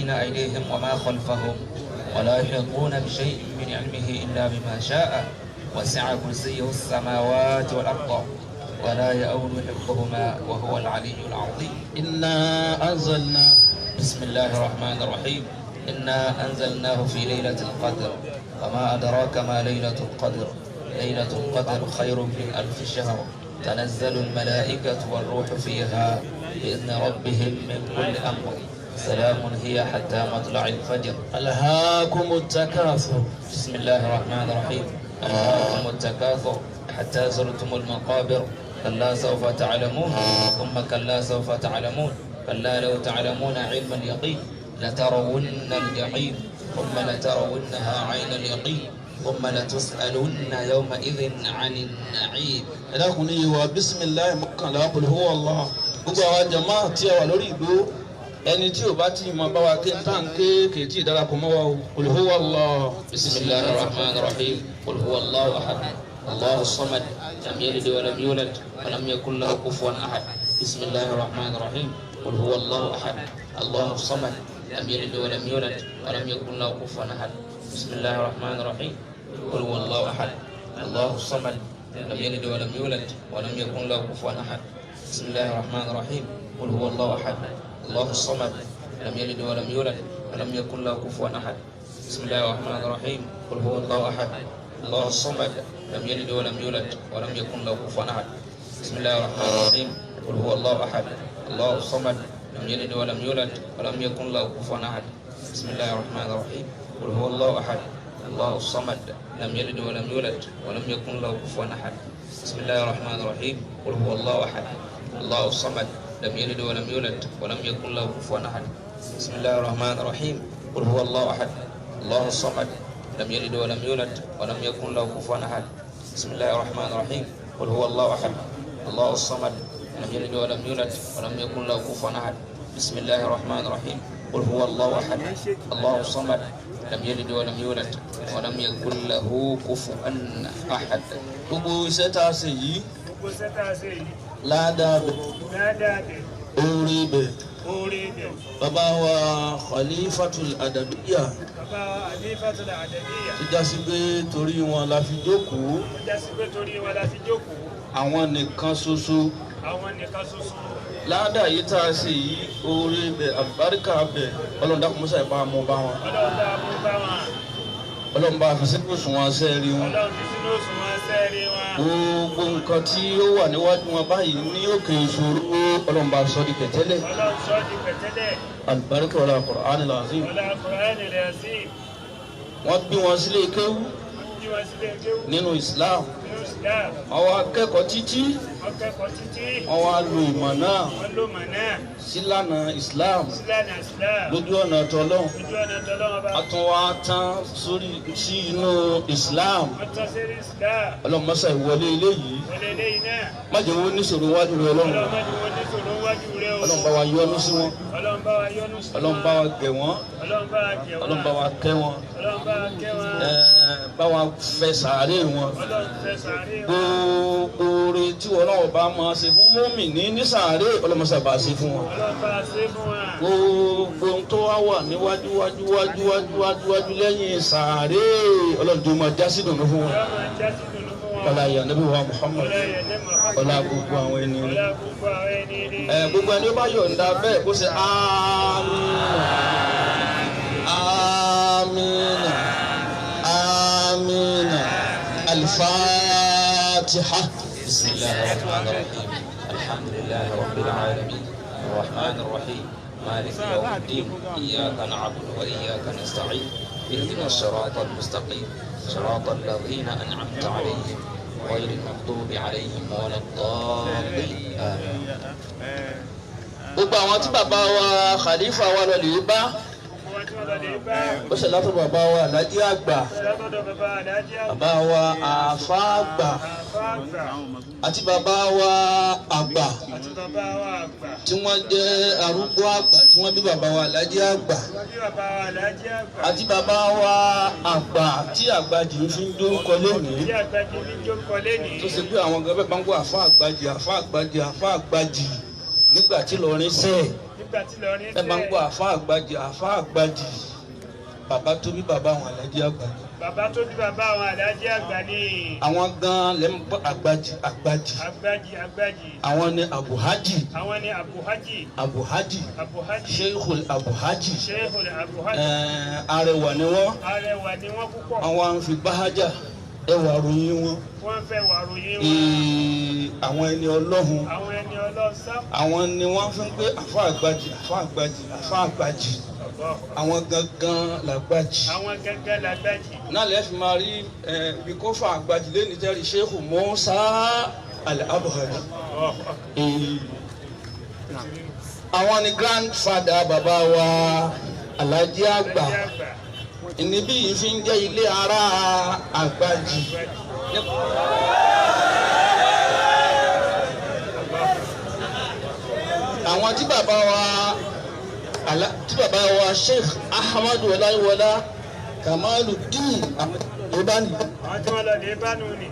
بين أيديهم وما خلفهم ولا يحيطون بشيء من علمه إلا بما شاء وسع كرسيه السماوات والأرض ولا يؤود حفظهما وهو العلي العظيم. إنا أنزلنا بسم الله الرحمن الرحيم. إنا أنزلناه في ليلة القدر وما أدراك ما ليلة القدر. ليلة القدر خير من 1000 شهر تنزل الملائكة والروح فيها بإذن ربهم من كل أمر سلام هي حتى مطلع الفجر. ألهاكم التكاثر. بسم الله الرحمن الرحيم. ألهاكم التكاثر حتى زرتم المقابر كلا سوف تعلمون ثم كلا سوف تعلمون كلا لو تعلمون علم اليقين لترون الجحيم ثم لترونها عين اليقين ثم لتسألن يومئذ عن النعيم. ẹ̀dàkùn ní ìwà bísímìláì mọ́kànlá qul huwa Allah. gbogbo àwọn jàmáà tí a wà lórí ìgbó ẹni tí ò bá tí mọ bá wa ké ń tàn ké kèétí ìdárapọ̀ mọ́ wa o. qul huwa Allah. bisimilahi rahman rahim qul huwa Allahu ahad Allahu samad lam yalid wa lam yulad wa lam yakun lahu kufuwan ahad. bisimilahi rahman rahim qul huwa Allahu ahad Allahu samad lam yalid wa lam yulad wa lam yakun lahu kufuwan ahad. bisimilahi rahman rahim قل هو الله أحد الله الصمد لم يلد ولم يولد ولم يكن له كفوا أحد. بسم الله الرحمن الرحيم قل هو الله أحد الله الصمد لم يلد ولم يولد ولم يكن له كفوا أحد. بسم الله الرحمن الرحيم قل هو الله أحد الله الصمد لم يلد ولم يولد ولم يكن له كفوا أحد. بسم الله الرحمن الرحيم قل هو الله أحد الله الصمد لم يلد ولم يولد ولم يكن له كفوا أحد. بسم الله الرحمن الرحيم قل هو الله أحد الله الصمد لم يلد ولم يولد ولم يكن له كفوا أحد. بسم الله الرحمن الرحيم قل هو الله أحد الله الصمد لم يلد ولم يولد ولم يكن له كفوا أحد. بسم الله الرحمن الرحيم قل هو الله أحد الله الصمد لم يلد ولم يولد ولم يكن له كفوا أحد. بسم الله الرحمن الرحيم قل هو الله أحد الله الصمد لم يلد ولم يولد ولم يكن له كفوا أحد. بسم الله الرحمن الرحيم قل هو الله أحد الله الصمد لم يلد ولم يولد ولم يكن له كفوا أحد. gbogbo iṣẹ́ tá a ṣe yìí ládàá bẹ̀ oore bẹ̀ bàbá wa khalifatul adabiyya tó jásí pé torí wọn la fi jókòó àwọn nìkan ṣoṣo ládàá yìí tá a ṣe yìí oore bẹ̀ àbáríkà bẹ̀ ọlọ́run dákun mọ́sá ìbá mọ́ bá wọn ọlọ́run bá fi sínú òṣùwọ̀n sẹ́ẹ̀rí wọn gbogbo nǹkan tí ó wà níwájú wọn báyìí ní òkè ìṣòro ọlọ́run bá sọ di pẹ̀tẹ́lẹ̀ àlùbáríkà ọlá Qur'anil azim. wọ́n bí wọn sílé kéwú nínú Islam àwọn akẹ́kọ̀ọ́ títí wọ́n wá lo ìmọ̀ náà sílànà Islam lójú ọ̀nà tọ́lọ́hun a tún wá tán sí inú Islam ọlọ́mọṣà ìwọlé eléyìí má jẹ́ wọ́n níṣòro wájú rẹ Ọlọ́run Ọlọ́run bá wa yọ́nú sí wọn Ọlọ́run bá wa gẹ̀ wọ́n Ọlọ́run bá wa kẹ́ wọn bá wa fẹ̀ sàárè wọn gbogbo oore tí wọn náà bá máa ṣe fún mùmínì ní sàárè ọlọmọṣà bá ṣe fún wọn gbogbo tó wá wà níwájú wájú lẹ́yìn sàárè ọlọ́dún máa já sí dùnú fún wọn ọlá ìyá Ànábì wa Muhammad ọlá gbogbo àwọn ẹni gbogbo ẹni ó bá yọ̀ǹda bẹ́ẹ̀ kó ṣe àmín àmín al-Fatiha. بسم الله الرحمن الرحيم الحمد لله رب العالمين الرحمن الرحيم مالك يوم الدين إياك نعبد وإياك نستعين اهدنا الصراط المستقيم صراط الذين أنعمت عليهم غير المغضوب عليهم ولا الضالين آمين. gbogbo àwọn tí bàbá wa Khalifa wa lọ lè bá ó ṣe látọ̀ bàbá wa Alhaji àgbà bàbá wa àfá àgbà àti bàbá wa àgbà tí wọ́n jẹ́ arúgbó àgbà tí wọ́n bí bàbá wa Alhaji àgbà àti bàbá wa àgbà tí Àgbàjì fi ń dórúkọ lónìí tó ṣe pé àwọn gẹ́gẹ́ bá ń gbọ́ àfá Àgbàjì nígbà tí lọrin sẹ́ẹ̀ ẹ máa ń gbọ́ àfa àgbàjì bàbá tó bí bàbá àwọn Àlàjí àgbà ni. bàbá tó bí bàbá àwọn Àlàjí àgbà ni. àwọn gan lè ń gbọ́ àgbàjì. àwọn ni abuhaji. abuhaji. sheikhul abuhaji. arẹwà ni wọ́n. púpọ̀. àwọn àǹfi báhájà ẹwà ròyìn wọn. wọ́n fẹ́ wà ròyìn wọn. àwọn ẹni ọlọ́hun. sá. àwọn ni wọ́n fi ń pé àfa àgbàjì. àwọn gangan làgbàjì. náà lè fi máa rí bí kò fa àgbàjì lẹ́ni tẹ́rì Sheikhu Musa Al-Abhari. àwọn ni grandfather bàbá wa Àlàjí àgbà. níbí yìí fi ń jẹ́ ilé ara àgbàjì. àwọn tí bàbá wa Sheikh Ahmadu Ọláyíwọlá Kamaluddin Ibani. àwọn tí wọ́n lọ lè bá nù ni.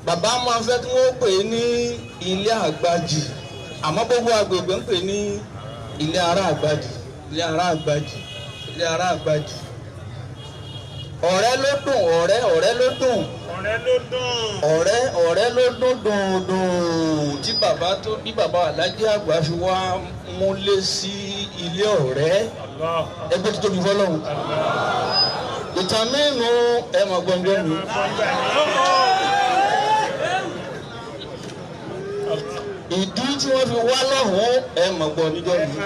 bàbá máa fẹ́ kí wọ́n pè ní ilé àgbàjì àmọ́ gbogbo agbègbè ń pè ní ilé ara àgbàjì. ọ̀rẹ́ ló dùn. ọ̀rẹ́ ló dùn dùn tí bàbá tó bí bàbá Àlàjí àgbà fi wá múlé sí ilé ọ̀rẹ́ ẹgbẹ́ tó tóbi fọlọ́hún. ìtàn mẹ́nu ẹ mọ̀ gbọ́ngbọ́n mi. ìdí tí wọ́n fi wá lọ́hùn ẹ mọ̀ gbọ́ níjọ́ mi.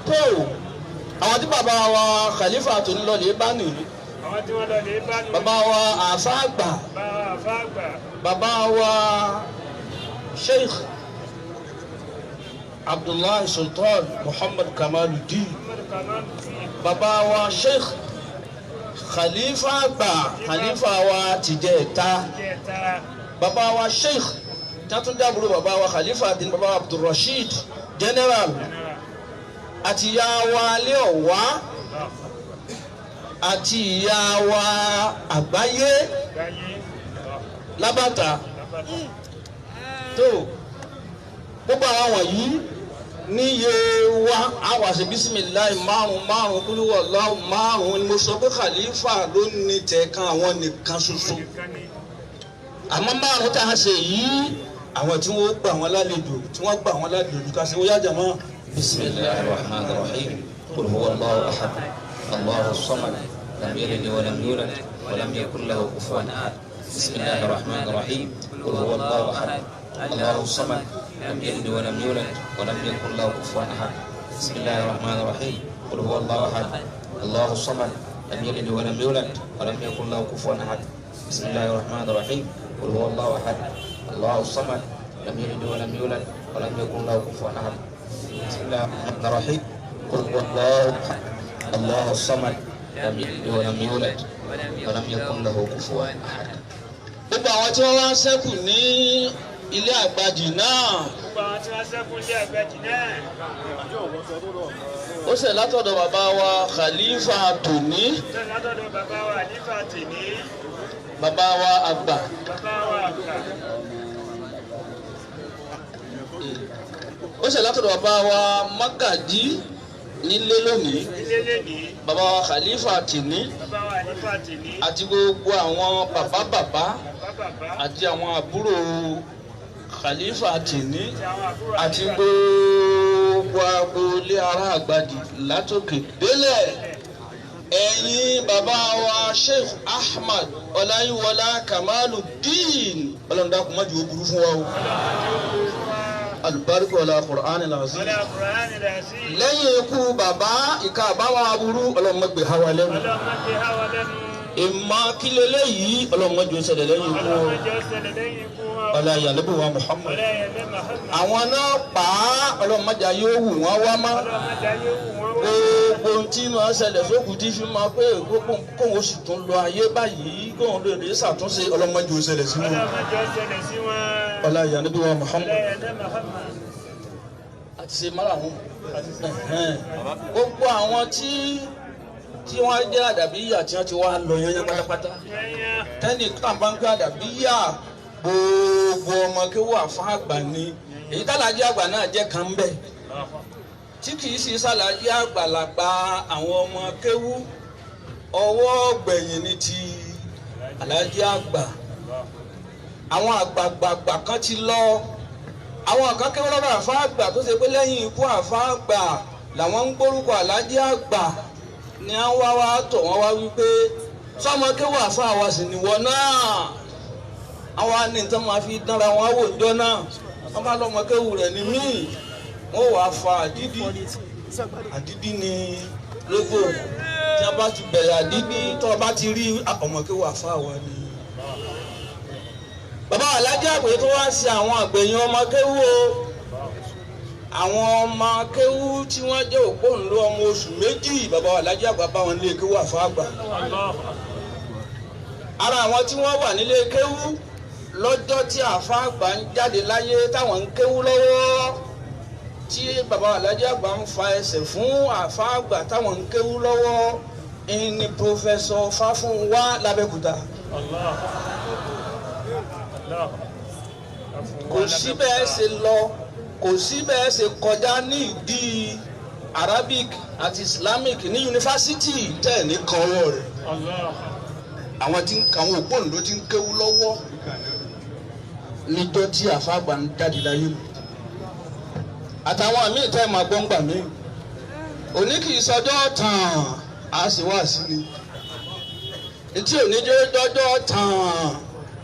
tó àwọn tí bàbá wa Khalifa tó ń lọ lè bá nìyí. bàbá wa àfa àgbà. bàbá wa Sheikh Abdullahi Sultan Muhammad Kamaluddin. bàbá wa Sheikh Khalifa àgbà Khalifa wa tìjẹta. bàbá wa Sheikh tátúndé àbúrò bàbá wa Khalifa àti bàbá wa Abdulrasheed general àti ìyá wa alẹ́ ọ̀wá àti ìyá wa àgbáyé lábàtà tó gbogbo àwọn wọ̀nyí níye wa àwọn àṣẹ bísímìláì márùn kúlúwọ̀ lọ́wọ́ márùn ni mo sọ pé Khalifa ló ní tẹ̀kan àwọn nìkan ṣoṣo àmọ́ márùn tá a ṣe yìí àwọn tí wọ́n gbà wọ́n lálejò ká ṣe wọ́n yájà mọ́. bismillahir rahmanir rahim qul huwallahu ahad allahu samad lam yalid wa lam yulad wa lam yakul lahu kufuwan ahad bismillahir rahmanir rahim qul huwallahu ahad allahu samad lam yalid wa lam yulad wa lam yakul lahu kufuwan ahad bismillahir rahmanir rahim qul huwallahu ahad allahu samad lam yalid wa lam yulad wa lam yakul lahu kufuwan ahad bismillahir rahmanir rahim qul huwallahu ahad الله الصمد لم يلد ولم يولد ولم يكن له كفوا احد بسم الله الرحمن الرحيم قل هو الله احد الله الصمد لم يلد ولم يولد ولم يكن له كفوا احد. gbogbo àwọn tí wọ́n wá ṣẹ́kù ní ilé àgbàjì náà. ó ṣe látọ̀dọ̀ bàbá wa Khalifa tòní. bàbá wa àgbà. ó ṣe látọ̀dọ̀ bàbá wa Magaji nílé lónìí. bàbá wa Khalifa tìní. àti gbogbo àwọn bàbá àti àwọn àbúrò Khalifa tìní àti gbogbo agboolé ará àgbàdì látòkè délẹ̀. ẹ̀yin bàbá wa Sheikh Ahmad Ọláyíwọlá Kamaluddin ọlọ́run dákun má jẹ́ ó burú fún wa o. alùbáríkà ọlá Qur'an al-Azim. lẹ́yìn ikú bàbá ìka àbáwọn aburú ọlọ́run má gbé hawa lẹ́nu. ìmọ̀ kílélẹ́ yìí ọlọ́run má jẹ́ ó ṣẹlẹ̀ lẹ́yìn ikú wọn. ọlá ìyàlẹ́bù wa Muhammad. àwọn náà pa á ọlọ́run má jẹ́ ayé ó wù wọ́n wá má. gbogbo tí máa ṣẹlẹ̀ sókùn tí fi máa pé kóun ó sì tún lọ ayé báyìí kóun lè rí ṣàtúnṣe ọlọ́run má jẹ́ ó ṣẹlẹ̀ sí wọn. ọlá ìyàlẹ́bù wa Muhammad. àti ṣe márùn-ún. gbogbo àwọn tí wọ́n jẹ́ àdàbíyà tí wọ́n ti wá lọ yẹn pátápátá. tẹ́nì kan bá ń gbé àdàbíyà gbogbo gbogbo ọmọ kéwú àfa àgbà ni èyí tálàjì àgbà náà jẹ́ kan bẹ́ẹ̀ tí kì í sì sálàjì àgbàlagbà àwọn ọmọ kéwú ọwọ́ gbẹ̀yìn ní ti alájì àgbà àwọn àgbààgbà kan ti lọ àwọn kan kéwú lọ́dọ̀ àfa àgbà tó ṣe pé lẹ́yìn ikú àfa àgbà làwọn ń gbórúkọ alájì àgbà ni à ń wá tọ̀ wọ́n wá wípé sọmọ kéwú àfa àwa sì nìwọ náà àwọn anìtàn máa fi dánra wọn wò jọ náà wọn bá lọmọ kéwú rẹ̀ ní míì wọn wàá fa àdídí ní lógo tí a bá ti bẹ̀rẹ̀ àdídí tó o bá ti rí ọmọ kéwú àfa àwa ni. bàbá alájì àgbẹ̀ tó wá sí àwọn àgbẹ̀yìn ọmọ kéwú o àwọn ọmọ kéwú tí wọ́n jẹ́ òpóǹlò ọmọ oṣù méjì bàbá alájì àgbà bá wọn lé kéwú àfa àgbà ara àwọn tí wọ́n wà nílé kéwú lọ́jọ́ tí àfa àgbà ń jáde láyé táwọn ń kéwú lọ́wọ́ tí bàbá alájì àgbà ń fa ẹsẹ̀ fún àfa àgbà táwọn ń kéwú lọ́wọ́ ní pòfẹ́sọ̀ Fáfúnwá l'Abẹ́òkúta. kò sí bẹ́ẹ̀ ṣe lọ kò sí bẹ́ẹ̀ ṣe kọjá ní ìdí Arabic àti Islamic ní yunifásitì tẹ̀ ní kọ́wọ́ rẹ̀ àwọn tí àwọn òpónú ló ti ń kéwú lọ́wọ́ níjọ́ tí àfàgbà ń jáde láyé mu àtàwọn míì tẹ́ máa gbọ́ ń gbà mí òní kì í sọjọ́ tàn á sì wá sí ni etí òní jẹ́ dọ́jọ́ tàn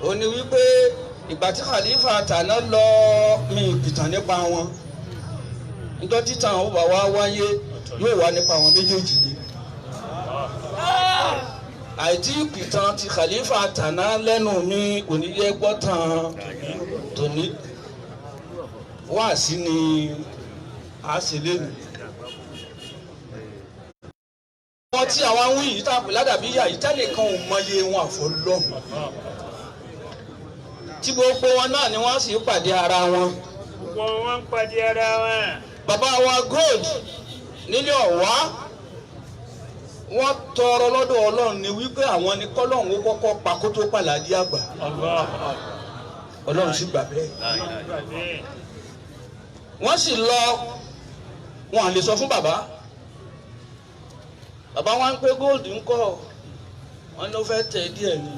òní wípé ìgbà tí Khalifa Tàná lọ mi ìpìtàn nípa wọn níjọ́ títàn ó bá wá wáyé yóò wá nípa àwọn méjèèjì ni àìtí ìpìtàn ti Khalifa Tàná lẹ́nu mi kò ní yẹ gbọ́ tán tòní wá sí ni a sì lẹ́nu. wọ́n tí àwọn awí yìí tàbí ládàbí yà yìí tẹ́lẹ̀ kan ò mọye wọn àfọlọ́ tí gbogbo wọn náà ni wọ́n sì pàdé ara wọn. gbogbo wọn pàdé ara wọn. bàbá wa Gold nílé Ọ̀wá wọ́n tọrọ lọ́dọ̀ Ọlọ́run ni wípé àwọn ni kọ́lọ́run ó kọ́kọ́ pa kó tó pàlàdé àgbà. Ọlọ́run sì gbà bẹ́ẹ̀. wọ́n sì lọ wọn à lè sọ fún bàbá wa ń pé Gold ń kọ́ wọn ló fẹ́ tẹ̀ díẹ̀ ni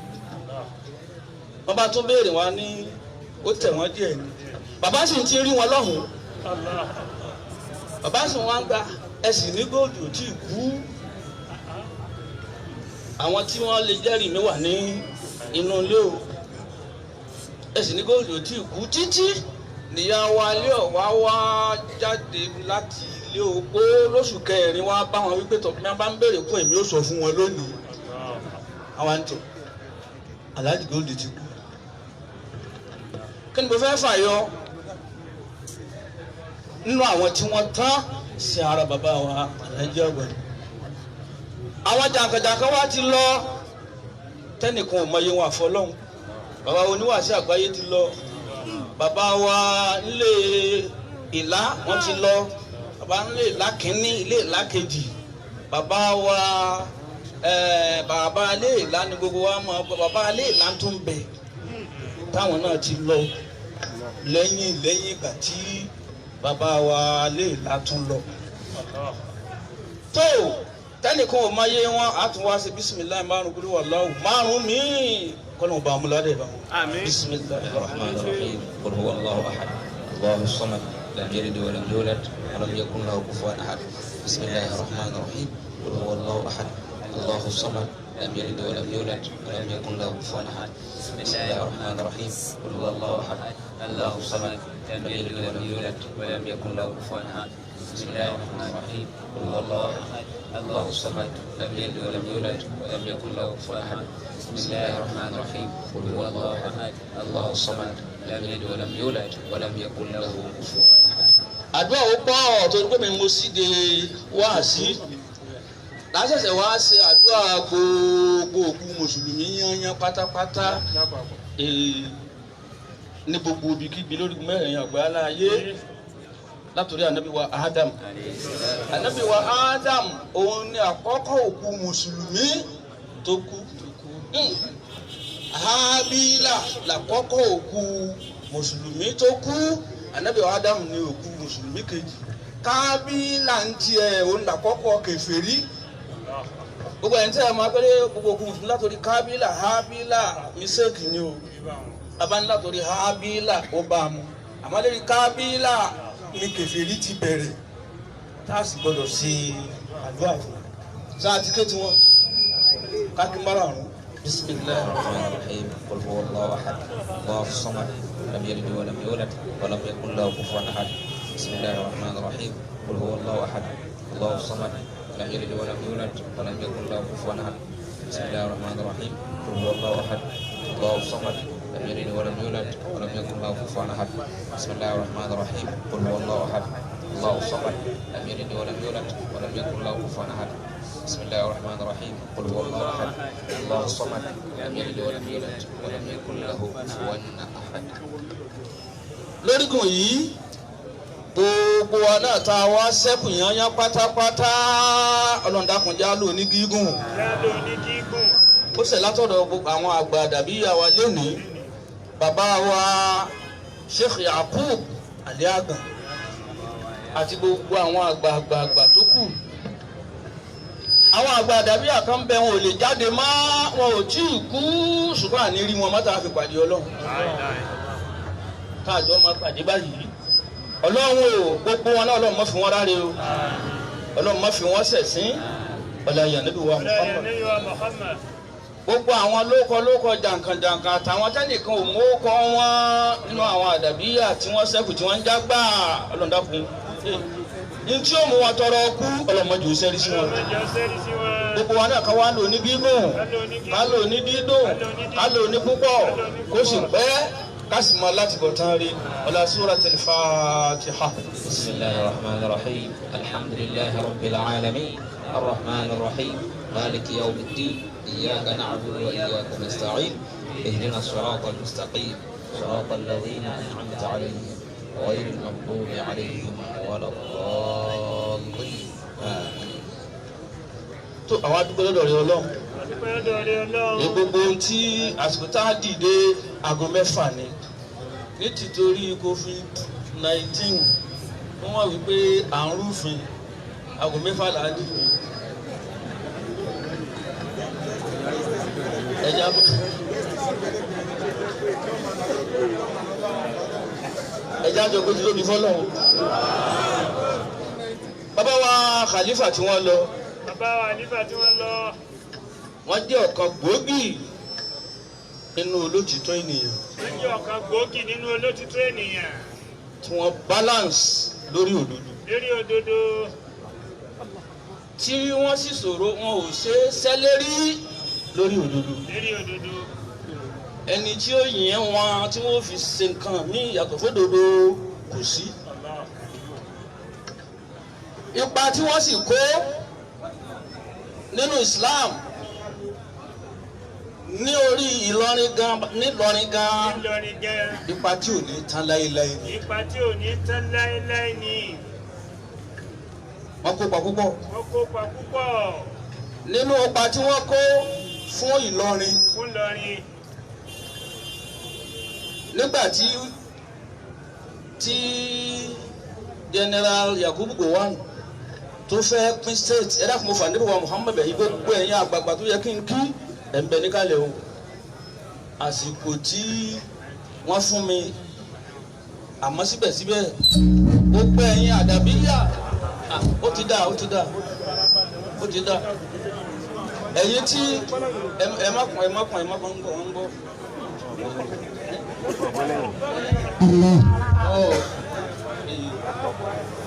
wọ́n bá tún béèrè wọn ní ó tẹ̀ wọ́n díẹ̀ ni bàbá sì ti rí wọn lọ́hùn-ún bàbá sì wọ́n gba ẹ̀sìn ní Gold ò tí ì kú àwọn tí wọ́n lè jẹ́rìí mi wà ní inú ilé o ẹ̀sìn ní Gold ò tí ì kú títí nìyá wa ilé Ọ̀wá wá jáde láti ilé opó lóṣù kẹrin wá bá wọn wípé tó bí wọ́n bá ń béèrè fún èmi ó sọ fún wọn lónìí àwọn àǹtí Alhaji Gold ti kú kí ni mo fẹ́ fàyọ nínú àwọn tí wọ́n tán sí ara bàbá wa Alhaji àgbà àwọn jàǹkàjàǹkàn wa ti lọ tẹnìkan ò mọye wọn àfọlọ́hún bàbá oníwàásí àgbáyé ti lọ bàbá wa nílé Ìlá wọn ti lọ bàbá nílé Ìlá kínní ilé Ìlá kejì bàbá wa bàbá ilé Ìlá ni gbogbo wa mọ bàbá ilé Ìlá tún bẹ táwọn náà ti lọ lẹ́yìn ìgbà tí bàbá wa ilé Ìlá tún lọ tó tẹnìkan ò máa yé wọn a tún wá sí bisimilayi márùn kúrò wà láwù márùn míì kọ́nà ọba amúládé bá wọn. bisimilayi rahman rahim qul huwa Allahu ahad Allahu samad lam yalid wa lam yulad wa lam yakun lahu kufuwan ahad bisimilayi rahman rahim qul huwa Allahu ahad Allahu samad lam yalid wa lam yulad wa lam yakun lahu kufuwan ahad bisimilayi rahman rahim qul huwa Allahu ahad Allahu samad lam yalid wa lam yulad wa lam yakun lahu kufuwan ahad بسم الله الرحمن الرحيم قل هو الله احد الله الصمد لم يلد ولم يولد ولم يكن له كفوا احد بسم الله الرحمن الرحيم قل هو الله احد الله الصمد لم يلد ولم يولد ولم يكن له كفوا احد. àdúrà ó pọ̀ tó ń pè mí mo sì de wáàsí lásẹ̀sẹ̀ wá ṣe àdúrà gbogbo òkú mùsùlùmí yányán pátápátá ní gbogbo ibikíbi lórí mẹ́rin àgbáyé ayé látòrí ànábì wa Adam ànábì wa Adam òun ni àkọ́kọ́ òkú mùsùlùmí tó kú Hábílà làkọ́kọ́ òkú mùsùlùmí tó kú ànábì Ádámù ní òkú mùsùlùmí kejì Kábílà ń tiẹ̀ òun làkọ́kọ́ kèfèrí gbogbo ẹni tí a máa pẹ́lẹ́ gbogbo òkú mùsùlùmí látòrí Kábílà Hábílà mísèkì ni o abáni látòrí Hábílà ó bá a mú àmọ́ lórí Kábílà ní kèfèrí ti bẹ̀rẹ̀ tá a sì gbọ́dọ̀ ṣe àdúrà fún un sáà ti ké tiwọn káàkiri márùn-ún. بسم الله الرحمن الرحيم قل هو الله احد الله الصمد لم يلد ولم يولد ولم يكن له كفوا احد بسم الله الرحمن الرحيم قل هو الله احد الله الصمد لم يلد ولم يولد ولم يكن له كفوا احد بسم الله الرحمن الرحيم قل هو الله احد الله الصمد لم يلد ولم يولد ولم يكن له كفوا احد بسم الله الرحمن الرحيم قل هو الله احد الله الصمد لم يلد ولم يولد ولم يكن له كفوا احد بسم الله الرحمن الرحيم قل هو الله احد الله الصمد لم يلد ولم يولد ولم يكن له كفوا احد. lórígun yìí gbogbo wa náà tá a wá sẹ́kù yányán pátápátá ọlọ́ndàkùnjá lò ní gígùn ó ṣe látọ̀dọ̀ gbogbo àwọn àgbà dàbíyà wa lénìí bàbá wa Sheikh Yakub Aliagan àti gbogbo àwọn àgbààgbà tó kù àwọn àgbà dàbíyà kan bẹ wọn ò lè jáde mọ́ wọn ò tí ì kú ṣùgbọ́n àní rí wọn mọ́tà fi pàdé Ọlọ́run káàjọ máa pàdé báyìí Ọlọ́run o gbogbo wọn náà Ọlọ́run má fi wọn ráre o Ọlọ́run má fi wọn ṣẹ̀sín ọ̀làyàn níbi wa Muhammad gbogbo àwọn lókọ jàǹkànjàǹkàn àtàwọn tẹ́nìkan ò mú kọ́ wọn nínú àwọn àdàbíyà tí wọ́n ṣẹ́kù tí wọ́n ń jágbà Ọlọ́run dákun ntí ó mú wọn tọrọ kú ọlọmọdé ò sẹ́rí sí wọn gbogbo wa náà ká wá lò ní gígùn ká lò ní dídùn ká lò ní púpọ̀ kó sì pẹ́ ká sì mọ láti bọ̀ tán rí ọlá Suratul Fatiha. Bismillahir Rahmanir Rahim alhamdulillahi rabbil alamin arrahmanir rahim maliki yawmiddin iyyaka na'budu wa iyyaka nasta'in ihdinas siratal mustaqim siratal ladzina an'amta alayhim غير المغضوب عليهم ولا الضالين آمين. tó àwọn adúgbò lọ́dọ̀ rẹ Ọlọ́run ní gbogbo ohun tí àsìkò tá a dìde aago 6 ni ní títorí COVID-19 wọ́n wá wípé à ń rúfin aago 6 là á dìde ẹja àjọ kó ti lóbi fọlọ́ bàbá wa Khalifa tí wọ́n lọ wọ́n jẹ́ ọ̀kan gbòógì nínú olótìtọ́ ènìyàn tí wọ́n balance lórí òdodo tí wọ́n sì sọ̀rọ̀ wọn ò ṣe sẹ́lẹ́rí lórí òdodo ẹni tí ó yìn wọn tí wọ́n fi ṣe nǹkan ní ìyàtọ̀ fódodo kò sí. ipa tí wọ́n sì kó nínú Islam ní orí Ìlọrin gan ipa tí ò ní tán láéláé ni. wọ́n kópa púpọ̀ nínú ipa tí wọ́n kó fún Ìlọrin. nígbàtí General Yakubu Gowon tó fẹ́ pín state ẹ̀dá fún mọ́fà níbi wa Muhammad bẹ̀yìn gbogbo ẹ̀yìn àgbààgbà tó yẹ kí n kí ẹ̀ǹbẹ̀ níkàlẹ̀ o àsìkò tí wọ́n fún mi àmọ́ síbẹ̀síbẹ̀ gbogbo ẹ̀yìn àdàbíyà ó ti dá ẹ̀yìn tí ẹ̀ má kàn ń gbọ́.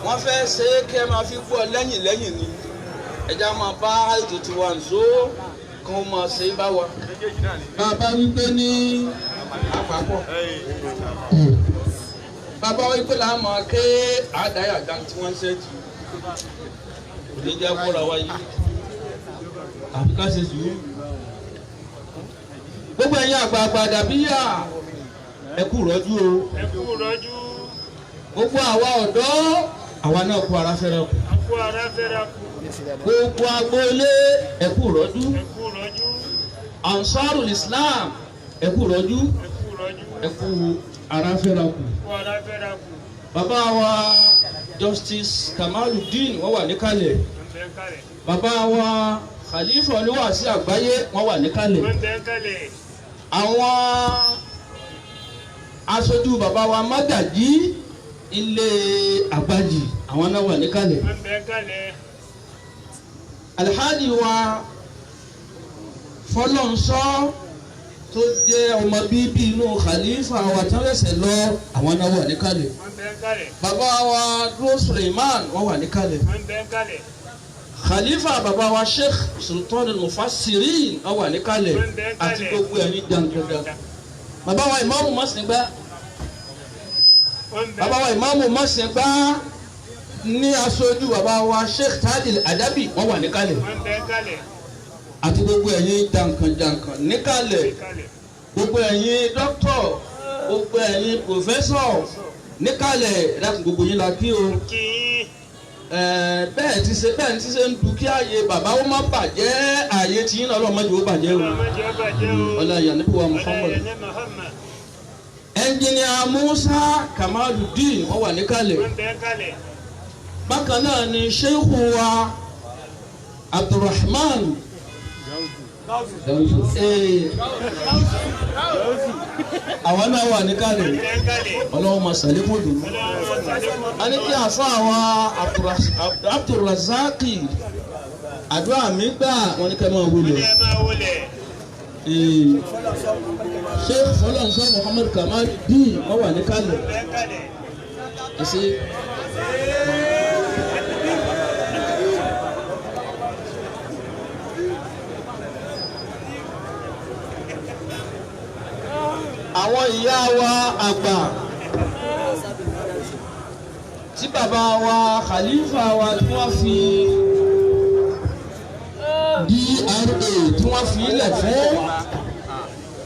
wọ́n fẹ́ ṣe é kí ẹ máa fi gbọ́ lẹ́yìn ni ẹja máa bá ètò tiwa nìṣó kan ó máa ṣe é bá wa. bàbá wípé ní àpapọ̀ bàbá wípé là á máa ké àdáyàdá tí wọ́n ń ṣẹ́ẹ̀tì òde jẹ́ kóra wáyé àfi ká ṣe sùúrù. gbogbo ẹ̀yin àgbààgbà dàbíyà ẹ kú rọ́jú o. gbogbo àwa ọ̀dọ́ àwa náà kú ara fẹ́ra kù. gbogbo agboolé ẹ kú rọ́jú. Ansarul Islam ẹ kú rọ́jú. ẹ kú ara fẹ́ra kù. Wàrà fẹ́ra kù. Bàbá wa Justice Kamaludeen wọ́n wà níkàlẹ̀. Wọ́n bẹ kálẹ̀. Bàbá wa Khalifa oníwàásí àgbáyé wọ́n wà níkàlẹ̀. Wọ́n bẹ kálẹ̀. Àwọn aṣojú bàbá wa Mágàjí ilé Àgbàjì àwọn náà wà níkàlẹ̀. Wọ́n bẹ kálẹ̀. Alhaji wa Fọlọ́nsọ́ tó jẹ́ ọmọ bíbí inú Khalifa wa tẹ́lẹ̀sẹ̀ lọ àwọn náà wà níkàlẹ̀. Wọ́n bẹ kálẹ̀. Bàbá wa Dúró Suleiman wọ́n wà níkàlẹ̀. Wọ́n bẹ kálẹ̀. Khalifa bàbá wa Sheikh Sultan al-Mufassirin wọ́n wà níkàlẹ̀ àti gbogbo ẹ̀yin dandandan. Bàbá wa Ìmáàmù Mọ́sìngbá bàbá wa Ìmáàmù Mọ́sìngbá ní aṣojú bàbá wa Sheikh Tajil Adabi wọ́n wà níkàlẹ̀ Wọ́n bẹ kálẹ̀. àti gbogbo ẹ̀yin jankan-jankan níkàlẹ̀ gbogbo ẹ̀yin dókítọ̀ gbogbo ẹ̀yin pòfẹ́sọ̀ níkàlẹ̀ ẹ̀dàkùn gbogbo yín la kí o. Kí bẹ́ẹ̀ ti ṣe ń du kí ààyè bàbá ó má bàjẹ́ ààyè tí yín náà ọlọ́mọdé ó bàjẹ́ o. ọlọ́mọdé ó bàjẹ́ o. ọlá ìyànnìbí wa Muhammad. Ọlọ́yẹ̀lẹ́ Muhammad. Ẹnjìnìà Musa Kamaludeen wọ́n wà níkàlẹ̀. Wọ́n bẹ kálẹ̀. Bákan náà ni Sheikhu wa Abdulrahman àwọn náà wà níkàlẹ̀. Wọ́n bẹ kálẹ̀. Ọlọ́run máa sàlékún dùn. Ọlọ́run sàlékún. A ní kí àfa àwọn Abdulrazaki àdúrà mi gbà wọ́n ní kẹ́ máa wulẹ̀. Ẹ máa wọlé. Sheikh Fọlọ́nsọ́ Muhammad Kamaludeen wọ́n wà níkàlẹ̀. Wọ́n bẹ kálẹ̀. Àwọn ìyá wa àgbà tí bàbá wa Khalifa wa tí wọ́n fi DRA tí wọ́n fi ilẹ̀ fún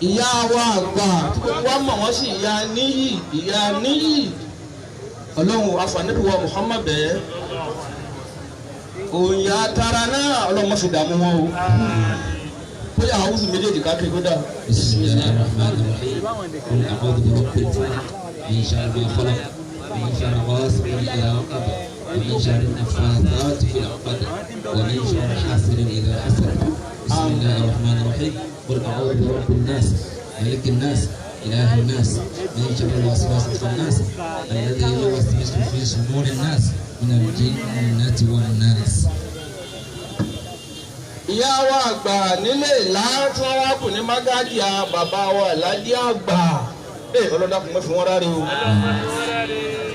ìyá wa àgbà tí gbogbo wa mọ̀ wọ́n sí ìyá níyì Ọlọ́run afànẹ́bí wa Muhammad bẹ́ẹ̀ òyà tara náà Ọlọ́run má fi dààmú wọn o. Bóyá àwọn oṣù méjèèjì káàkiri kó dà. Bismillahirrahmanirrahim. Qul a'udhu bi rabbil falaq min sharri ma khalaq min sharri ghasiqin idha waqab wa min sharri naffathati fil 'uqad wa min sharri hasidin idha hasad. Bismillahirrahmanirrahim. Qul a'udhu bi rabbin nas malikin nas ilahin nas min sharri waswasil khannas alladhi yuwaswisu fi sudurin nas min al-jinnati wan nas. Ìyá wa àgbà nílé ìlà tí wọ́n wá kù ní Mágàjí bàbá wa Ìlàdí àgbà. Ọlọ́dà kò mọ̀ fi wọ́n rárẹ̀ o.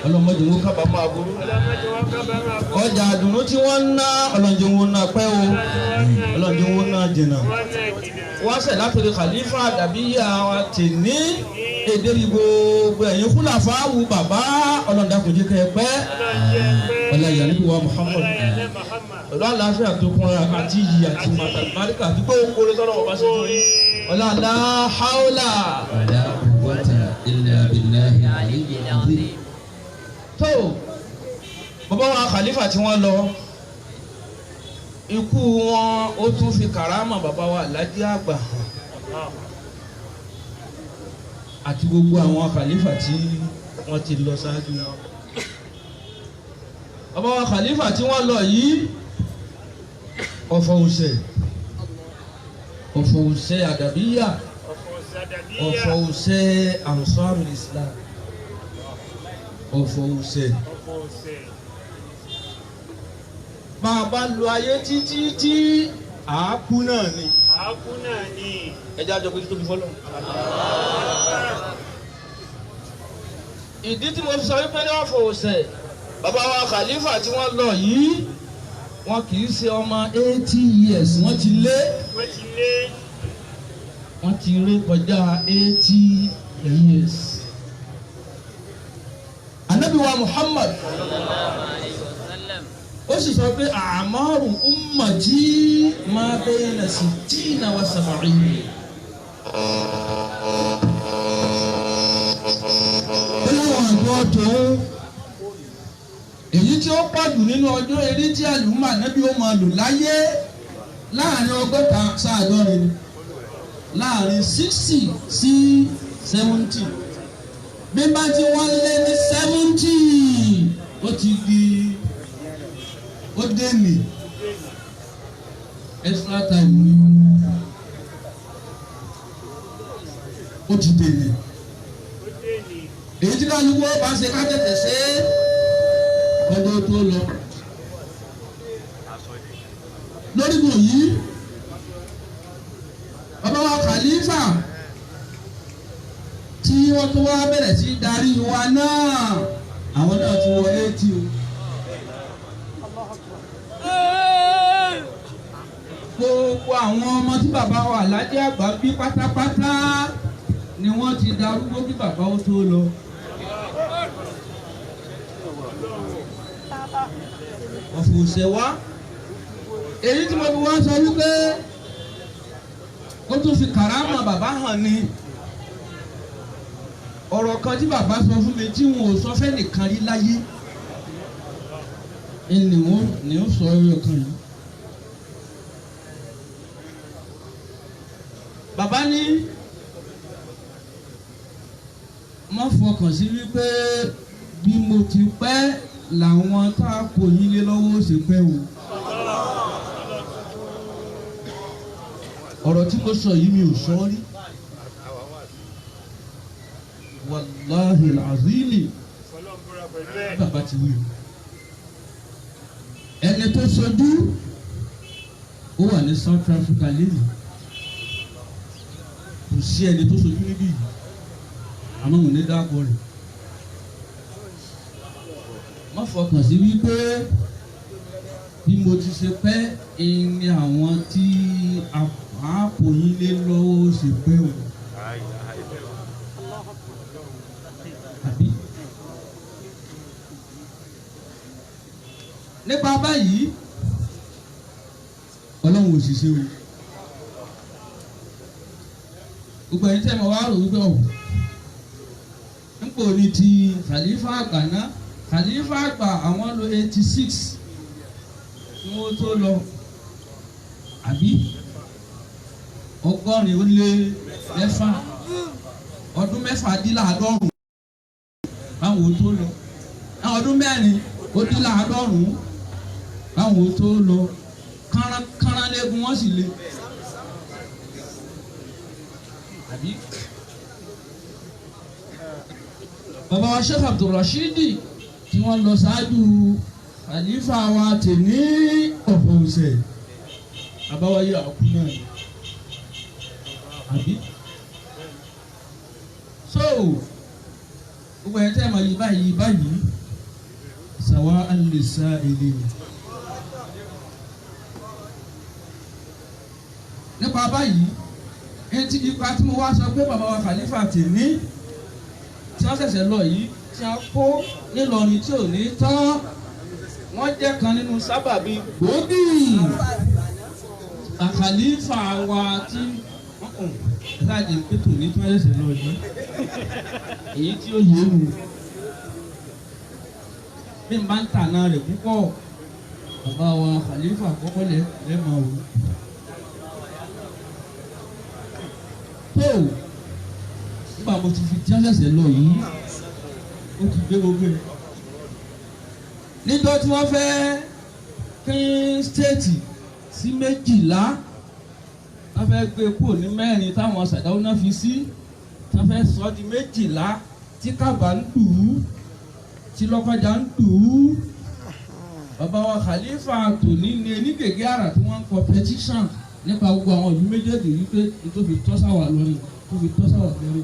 Ọlọ́mọdé wọn kábàámọ̀ aburú. Ọjà àdùnnú tí wọ́n ń ná ọlọ́njẹ wọn náà pẹ́ o. Ọlọ́njẹ wọn náà jìnnà. Wọ́n ṣẹ̀ látòrí Khalifa Adabiya wa tì ní èdè gbogbo ẹ̀yin Khulafawu bàbá ọlọ́dà kò jẹ́ kẹ́ ẹ pẹ́. Ọlọ́yà níbi wa Muhammad. Ọlọ́ àlàáfíà tó kúnra àti iyì àti màtàlùmáríkà àti gbogbo orí tọ́lọ̀ ọba ṣe fún yín. Ọlá la haula. Wala quwwata illa billahi al-aliyyil azim. Tó bàbá wa Khalifa tí wọ́n lọ ikú wọn ó tún fi kàrámà bàbá wa Ìlàdí àgbà hàn àti gbogbo àwọn Khalifa tí wọ́n ti lọ ṣáájú wọn. Bàbá wa Khalifa tí wọ́n lọ yìí ọ̀fọ̀ òsè Adabiya ọ̀fọ̀ òsè Ansarul Islam ọ̀fọ̀ òsè. Bàbá lu ayé títí tí àákú náà ni. Àákú náà ni. Ẹja àjọ pé tóbi fọlọ́. Ìdí tí mo fi sọ wípé ní ọ̀fọ̀ òsè bàbá wa Khalifa tí wọ́n lọ yìí wọ́n kì í ṣe ọmọ 80 years wọ́n ti lé kọjá 80 years. Ànábì wa Muhammad ó sì sọ pé a'maru ummati ma bayna 60 wa 70. Ọlọ́run àgbọ̀ tó èyí tí ó pọ̀jù nínú ọjọ́ eré tí àlùmọ́ ànábì ó máa lò láyé láàrin 60 sáàdọ́rin láàrin 60 sí 70 bí bá ti wọ́n lé ní 70 ó ti di ó dé ní extra time ni ó ti dé ní èyí tí kálukú ó bá ṣe ká tètè ṣe ọdún tó lọ lórí bò yìí bàbá wa Khalifa tí wọ́n tó wá bẹ̀rẹ̀ sí darí wa náà àwọn náà ti wọ 80 o. Gbogbo àwọn ọmọ tí bàbá wa Alhaji Àgbà bí pátápátá ni wọ́n ti darúgbó kí bàbá ó tó lọ. Ọ̀fùsẹ̀ wá èyí tí mo fi wá sọ wípé ó tún fi kàrámà bàbá hàn ni. Ọ̀rọ̀ kan tí bàbá sọ fún mi tí wọn ò sọ fẹ́ nìkan rí láyé ni ó sọ ẹyọ kan yìí. Bàbá ní má fọkàn sí wípé bí mo ti pẹ́ làwọn tá a kò yín lé lọ́wọ́ ó ṣe pẹ́ o. Ọ̀rọ̀ tí mo sọ yìí mi ò sọ rí. Wàláhì làzíìmì bàbá ti wí. Ẹni tó sojú ó wà ní South Africa lẹ́yìn. Kò sí ẹni tó sojú níbí yìí àmọ́ òun ní dáàbò rẹ̀. Má fọkàn sí wípé bí mo ti ṣe pẹ́ ní àwọn tí àpò yín lé lọ́wọ́ ṣe pẹ́ o. Àbí nípa báyìí Ọlọ́run ò sì ṣe o. Gbogbo ẹni tẹ́ mo wá rò wípé ọ̀hún nípò ní ti Khalifa Àgbà náà. Khalifa Àgbà àwọn lo 86 ni wọ́n tó lọ àbí 106 ọdún 6 báwo tó lọ àwọn ọdún 4 ó dín láàádọ́rùn báwo tó lọ kánrán lẹ́gùn wọ́n sì le àbí. Bàbá wa Sheikh Abdulrashidi tí wọ́n lọ ṣáájú Khalifa wa tèmi ọ̀pọ̀ ọ̀sẹ̀ àbáwáyé àkú náà àbí. So gbogbo ẹ̀ tẹ́ ẹ̀ máa yí báyìí sàwa alẹ́sà èlé. Nípa báyìí ẹni tí ipa tí mo wá sọ pé bàbá wa Khalifa tèmi tí wọ́n ṣẹ̀ṣẹ̀ lọ yìí tí wọ́n kó nílọrin tí ò ní tán wọ́n jẹ́ kan nínú sábàbí gbòógì Khalifa wa tí láàjì pétò ní tí wọ́n ṣẹ̀ṣẹ̀ lọ yìí èyí tí ó yé mu bí n bá ń tà náà rẹ̀ púpọ̀ bàbá wa Khalifa kọ́kọ́ lẹ́mọ̀ o. tó nígbà mo ti fi tí wọ́n ṣẹ̀ṣẹ̀ lọ yìí ó ti gbé gbogbo ẹ̀. Níjọ́ tí wọ́n fẹ́ pín stéètì sí 12 wọ́n fẹ́ gbé kúrò ní 4 táwọn Sàdáúnà fi sí wọ́n fẹ́ sọ di 12 tí Kábà ń dù ú tí Lọ́kọ́jà ń dù ú. Bàbá wa Khalifa tòní ní onígègé àrà tí wọ́n ń kọ petition nípa gbogbo àwọn ìlú méjèèjì wípé tó fi tọ́ sáwà lórí tó fi tọ́ sáwà lórí.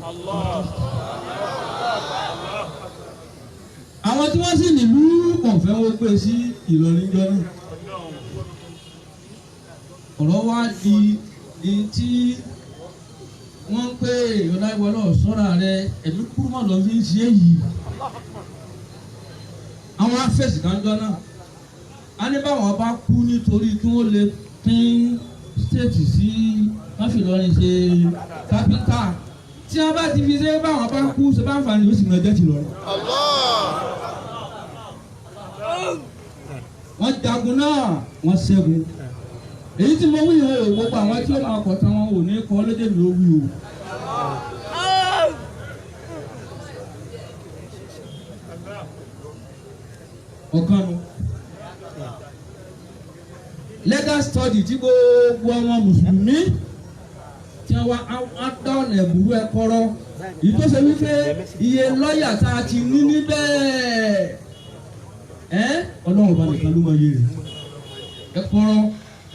Àwọn tí wọ́n sì nílùú ọ̀fẹ́ wọ́n pè sí Ìlọrin jọ náà. Ọ̀rọ̀ wá di tí wọ́n ń pè Ọláìwọlọ́ sọ́ra rẹ̀ ẹ̀mí kúrú mọ́ lọ fi ń ṣe èyí. Àwọn afẹ́sì kan jọ náà. A ní báwọn bá kú nítorí kí wọ́n lè pín stéètì sí wọ́n fi Ìlọrin ṣe kápítà. Tí wọ́n bá ti fi ṣe báwọn bá kú ṣe bá ń fa ni ó sì mọ ẹjẹ́ ti lọ. Wọ́n jagun náà wọ́n ṣẹ́gun. Èyí tí mo wí yẹn o gbogbo àwọn tí ó máa kọ̀ tán wọn ò ní kọ́ lédè mi ó wí o. ọ̀kan nu legal study tí gbogbo ọmọ mùsùlùmí tí wọ́n á dá ọ̀nà ẹ̀bùrú ẹ̀ kọ́rọ́ èyí tó ṣe wípé iye lọ́ọ̀yà tá a ti ní níbẹ̀ ọlọ́run ọba nìkan ló mọ iye rẹ̀ ẹ̀ kọ́rọ́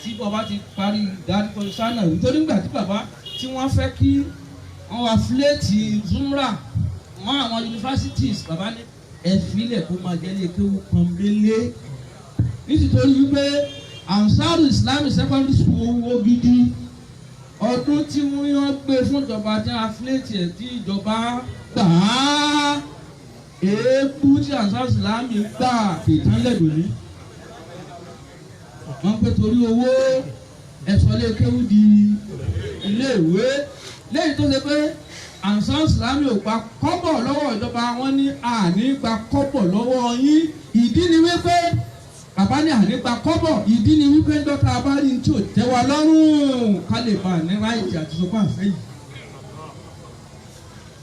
tí bàbá ti parí ìdánilẹ́kọ̀ọ́ sánà nítorí nígbà tí bàbá tí wọ́n fẹ́ kí wọ́n wá fúlẹ́ẹ̀tì Zumra mọ́ àwọn universities bàbá ní ẹ̀fílẹ̀ kó máa jẹ́ lé kéwú pọ́nbélé nítorí wípé Ansaru Islamic Secondary School owó gidi ọdún tí wọ́n gbé fún ìjọba tí wọ́n fúlẹ́ẹ̀tì ẹ̀ tí ìjọba gbà á èébú tí Ansaru Islamic gbà kìtàn lẹ́dọ̀ọ́lé wọ́n pẹ́ torí owó ẹ̀sọ́ lé kéwú di iléèwé lẹ́yìn tó ṣe pé Ansaru Islamic ò gba kọ́bọ̀ lọ́wọ́ ìjọba wọn ní àní gba kọ́bọ̀ lọ́wọ́ yín ìdí ni wípé bàbá ní àní gba kọ́bọ̀ ìdí ni wípé dọ́kítà abárí tí ò tẹ́ wa lọ́rùn ká lè bá ní ráìtì àti sọ́kọ́ àfẹ́yìn.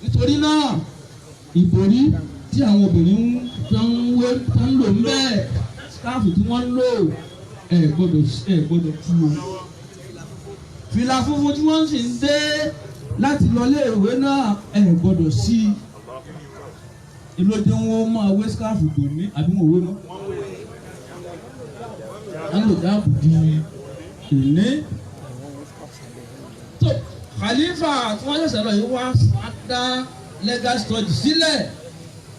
nítorí náà ìbòrí tí àwọn obìnrin tó ń lò ń bẹ́ẹ̀ sítáàfù tí wọ́n ń lò ẹ̀ gbọ́dọ̀ tú o. fìlà funfun tí wọ́n sì ń dé láti lọ iléèwé náà ẹ̀ gbọ́dọ̀ sí i. ìlòdì wọn máa wé sítáàfù tó ní àbí wọn ò wé mọ́. wọ́n lò dáàbò di ìní. tó Khalifa tí wọ́n ṣẹ̀ṣẹ̀ lọ yìí wá dá legal study sílẹ̀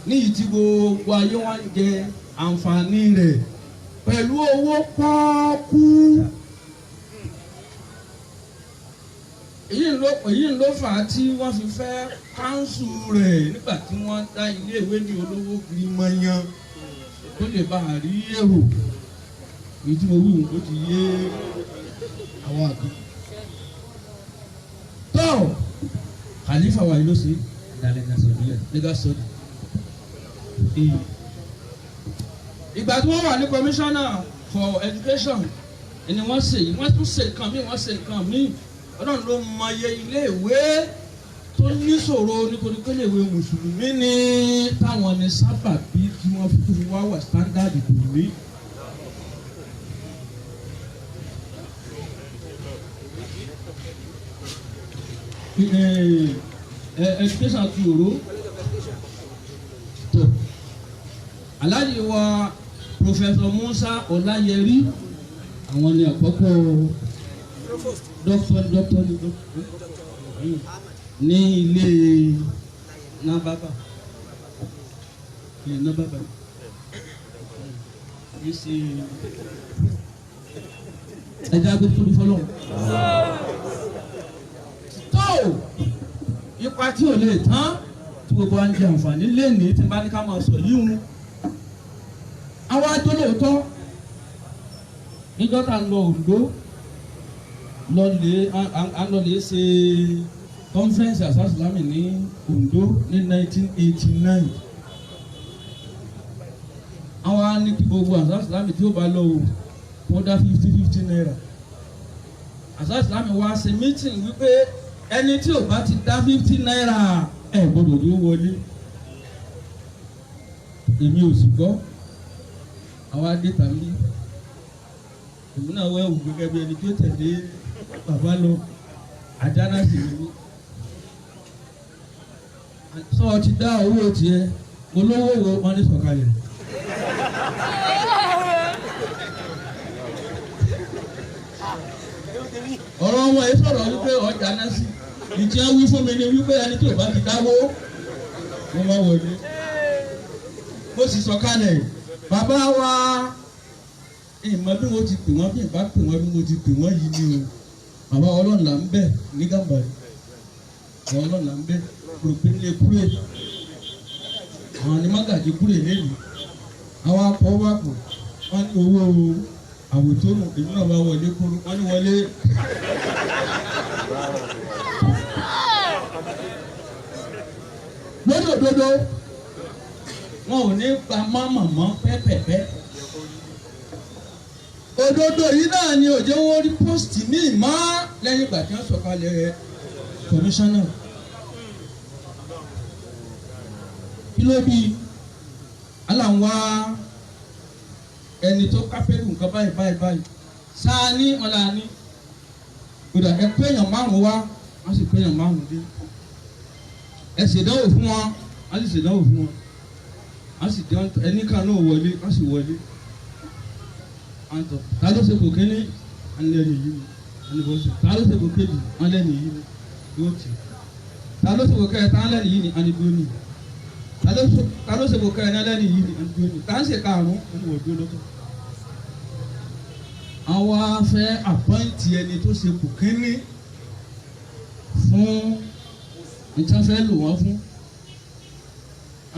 ní ìtí gbogbo ayé wọn jẹ àǹfààní rẹ̀ pẹ̀lú owó pọ́ọ́kú. èyí ló fà á tí wọ́n fi fẹ́ káńsù rẹ̀ nígbà tí wọ́n dá iléèwé ní olówó kiri mọ́yán ó lè bá a rí èrò èyí tí mo wí ó ti yé àwọn àgbẹ̀. tó Khalifa wa yìí ló ṣe legal study. ìgbà tí wọ́n wà ní commissioner for education ni wọ́n ṣe yìí wọ́n tún ṣe nǹkan míì wọ́n ṣe nǹkan míì ọlọ́run ló mọ iye iléèwé tó níṣòro nítorí pé iléèwé mùsùlùmí ni táwọn ní sábà bí tí wọ́n fi wá wà standard tó ní. education ti òró tó aláàjì wa Professor Musa Ọláyẹrí àwọn ni àkọ́kọ́ dọ́kítọ̀ ní ilé Nababa yìí ṣe ẹja gbé tóbi fọlọ́ tó ipa tí ò lè tán tí gbogbo wa ń jẹ àǹfààní lẹ́ẹ̀ni tí bá ní ká máa sọ yìí ń àwọn àjọ lóòótọ́ níjọ́ tá a lọ Oǹdó lọ́lẹ̀ ṣe conference Ansaru Islamic ní Oǹdó ní 1989 àwọn á ní kí gbogbo Ansaru Islamic tí ó bá lọ wọ́n dá 50 naira Ansaru Islamic wá ṣe meeting wípé ẹni tí ò bá ti dá 50 naira ẹ̀ gbọ́dọ̀ ní ó wọlé èmi ò sì gbọ́ àwọn adé tàbí èmi náà wẹ́ òwú gẹ́gẹ́ bí ẹni tó tẹ̀lé bàbá lọ àjánà sì ní sọ ti dá owó tiẹ̀ mo lówó wo wọn ní sọ̀kalẹ̀. ọ̀rọ̀ wọn yìí sọ̀rọ̀ wípé ọjà náà sí ìjẹ́ wí fún mi ni wípé ẹni tí ò bá ti dáwó mo máa wọlé mo sì sọ̀kalẹ̀ bàbá wa ìmọ̀ bí wọ́n ti pè wọ́n bí ìbá pè wọ́n bí wọ́n ti pè wọ́n yìí ni o bàbá ọlọ́run là ń bẹ̀ ní Gàmbàrí àwọn ọlọ́run là ń bẹ̀ pòròpínlẹ̀ kúrè àwọn ni mágàjì kúrè lẹ́yìn àwọn akọ̀ wà pọ̀ wọ́n ní owó àwòtóró èmi náà bá wọlé kúrú wọ́n ní wọlé. lódòdó wọn ò ní gba mọ́mọ́mọ́ pẹ́pẹ́pẹ́. òdodo yìí náà ni òjò wọn rí pósìtì ní ìmọ̀ lẹ́yìn ìgbà tí wọ́n sọ̀kalẹ̀ kọmíṣánná. kí ló bí aláǹwá ẹni tó kápẹ́lú nǹkan báyìí sáà ní wọn là ní kódà ẹ pé èèyàn márùn wá wọ́n sì pé èèyàn márùn dé ẹ ṣèdánwò fún wọn wọ́n sì ṣèdánwò fún wọn wọ́n sì dán ẹni kan náà wọlé wọ́n sì wọlé ta ló ṣe kò kéne ẹni lẹ́nu yìí ni ẹni bọ́ sí ta ló ṣe kò kéjì wọ́n lẹ́nu yìí ni yóò tì ta ló ṣe kò kẹ́ ta lẹ́nu yìí ni ẹni dúró ni ta ló ṣe kò kẹ́ ẹni lẹ́nu yìí ni ẹni dúró ni ta ń ṣe karùn-ún ẹni wò dúró lọ́tọ̀. àwọn afẹ́ àpọ́ǹtì ẹni tó ṣe kò kéne fún nǹkan fẹ́ lò wọ́n fún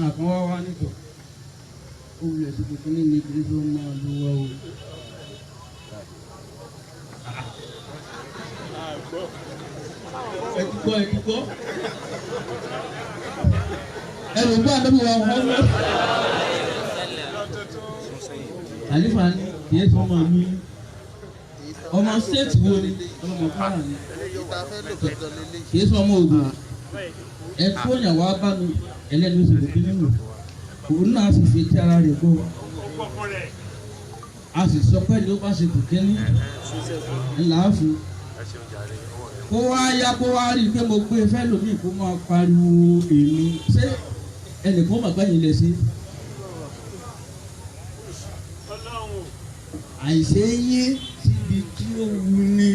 àkàn wá níbọ̀ ó wulẹ̀ sí kò kéne ní kiri tó máa lò wá o. ẹ ti gbọ́ ẹnu gbọ́ àdébí wa wọ́n lọ. àlefa ni kìí sọ ọmọ mi ọmọ stéètì wo ni ọmọ kwara ni kìí sọ ọmọ Ògùn ẹ tó yàn wá bá mi ẹlẹ́ni oṣù tó kíní nù òun náà sì fi ti ara rẹ̀ gbọ́ a sì sọ pé ló bá ṣe kò kíní ńlá fún kó wá yá kó wá rí i pé mo gbé fẹ́ lómi kó máa pariwo èmi ṣé ẹnìkan bàbá yìí lẹ sí. àìṣe yé síbi tí ó wu ní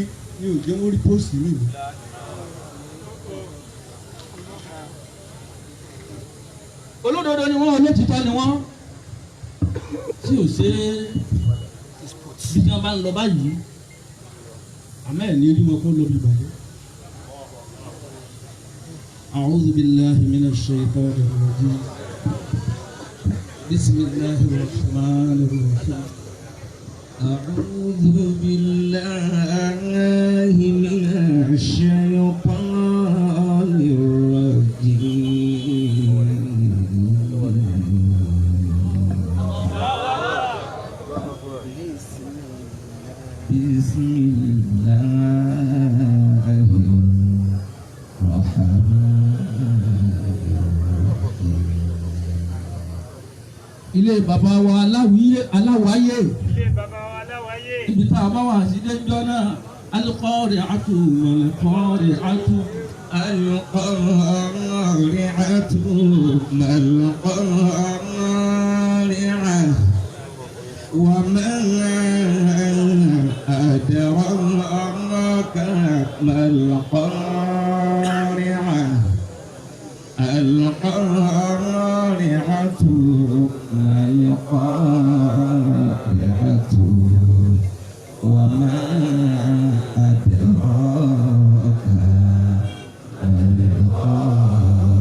òjò mórí pósì mi. olódodo ni wọ́n olótìtọ́ ni wọ́n tí ò ṣe bí wọ́n bá ń lọ báyìí àmọ́ ẹ̀ ní rí wọn kó lọ bí bàjẹ́. أعوذ بالله من الشيطان الرجيم بسم الله الرحمن الرحيم أعوذ بالله من الشيطان الرجيم بسم الله ilé bàbá wa aláwáyé. ilé bàbá wa aláwáyé. ibi tá a bá wà sí déjọ́ náà al-qari'atu mal-qari'atu. al-qari'atu mal-qari'ah. wa ma adraka mal-qari'ah. القارعة ما القارعة وما أدراك ما القارعة.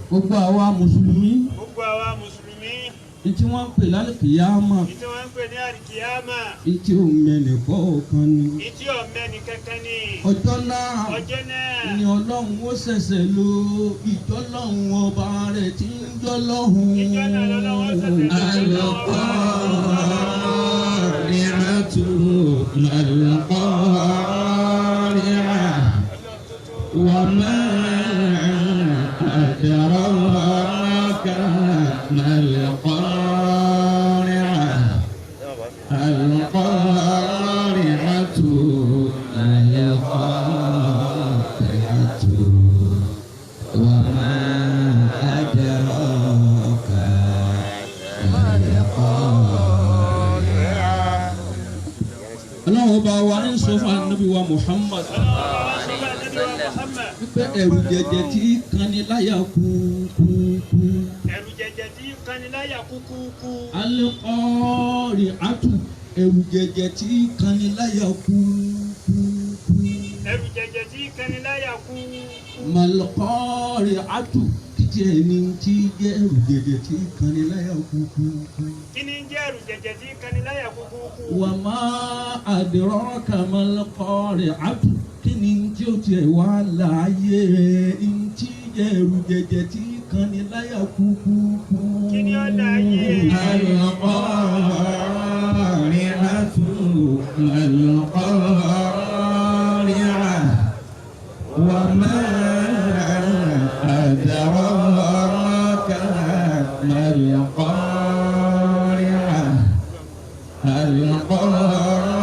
gbogbo àwa mùsùlùmí. Ìtí wọ́n ń pè lálùkìyámà. Ìtí wọ́n ń pè ní àlùkìyámà. Ìtí òmẹ́ni kọ̀ọ̀kan ni. Ìtí òmẹ́ni kankan ni. Ọjọ́ náà. Ọjọ́ náà. Ni Ọlọ́run ó ṣẹ̀ṣẹ̀ lo ìjọ́lọ́run ọba rẹ̀ tí ń jọ́lọ́hun. Ìjọ́ náà lọ́lọ́run ó ṣẹ̀ṣẹ̀ lo al-qari'atu mal-qari'ah wa ma adraka mal-qari'ah al-qari'atu mal-qari'atu wa ma adraka mal-qari'ah. Ọlọ́run ọba wa ń sọ fún Ànábì wa Muhammad wípé ẹ̀rù jẹjẹ tí kani láyà kúkúkú. Ẹ̀rù jẹjẹ tí kani láyà kúkúkú. al-qari'atu ẹ̀rù jẹjẹ tí kani láyà kúkúkú. Ẹ̀rù jẹjẹ tí kani láyà kúkúkú. mal-qari'atu kìtì ẹni tí jẹ́ ẹ̀rù jẹjẹ tí kani láyà kúkúkú. Kí ni jẹ́ ẹ̀rù jẹjẹ tí kani láyà kúkúkú? wa ma adraka mal-qari'atu kí ni tí ó tiẹ̀ wá láàyè ntí ẹ̀rù jẹjẹ tí kani láyà kúkúkú. Kí ni ó láàyè? al-qari'atu mal-qari'ah wa ma adraka mal-qari'ah القارعة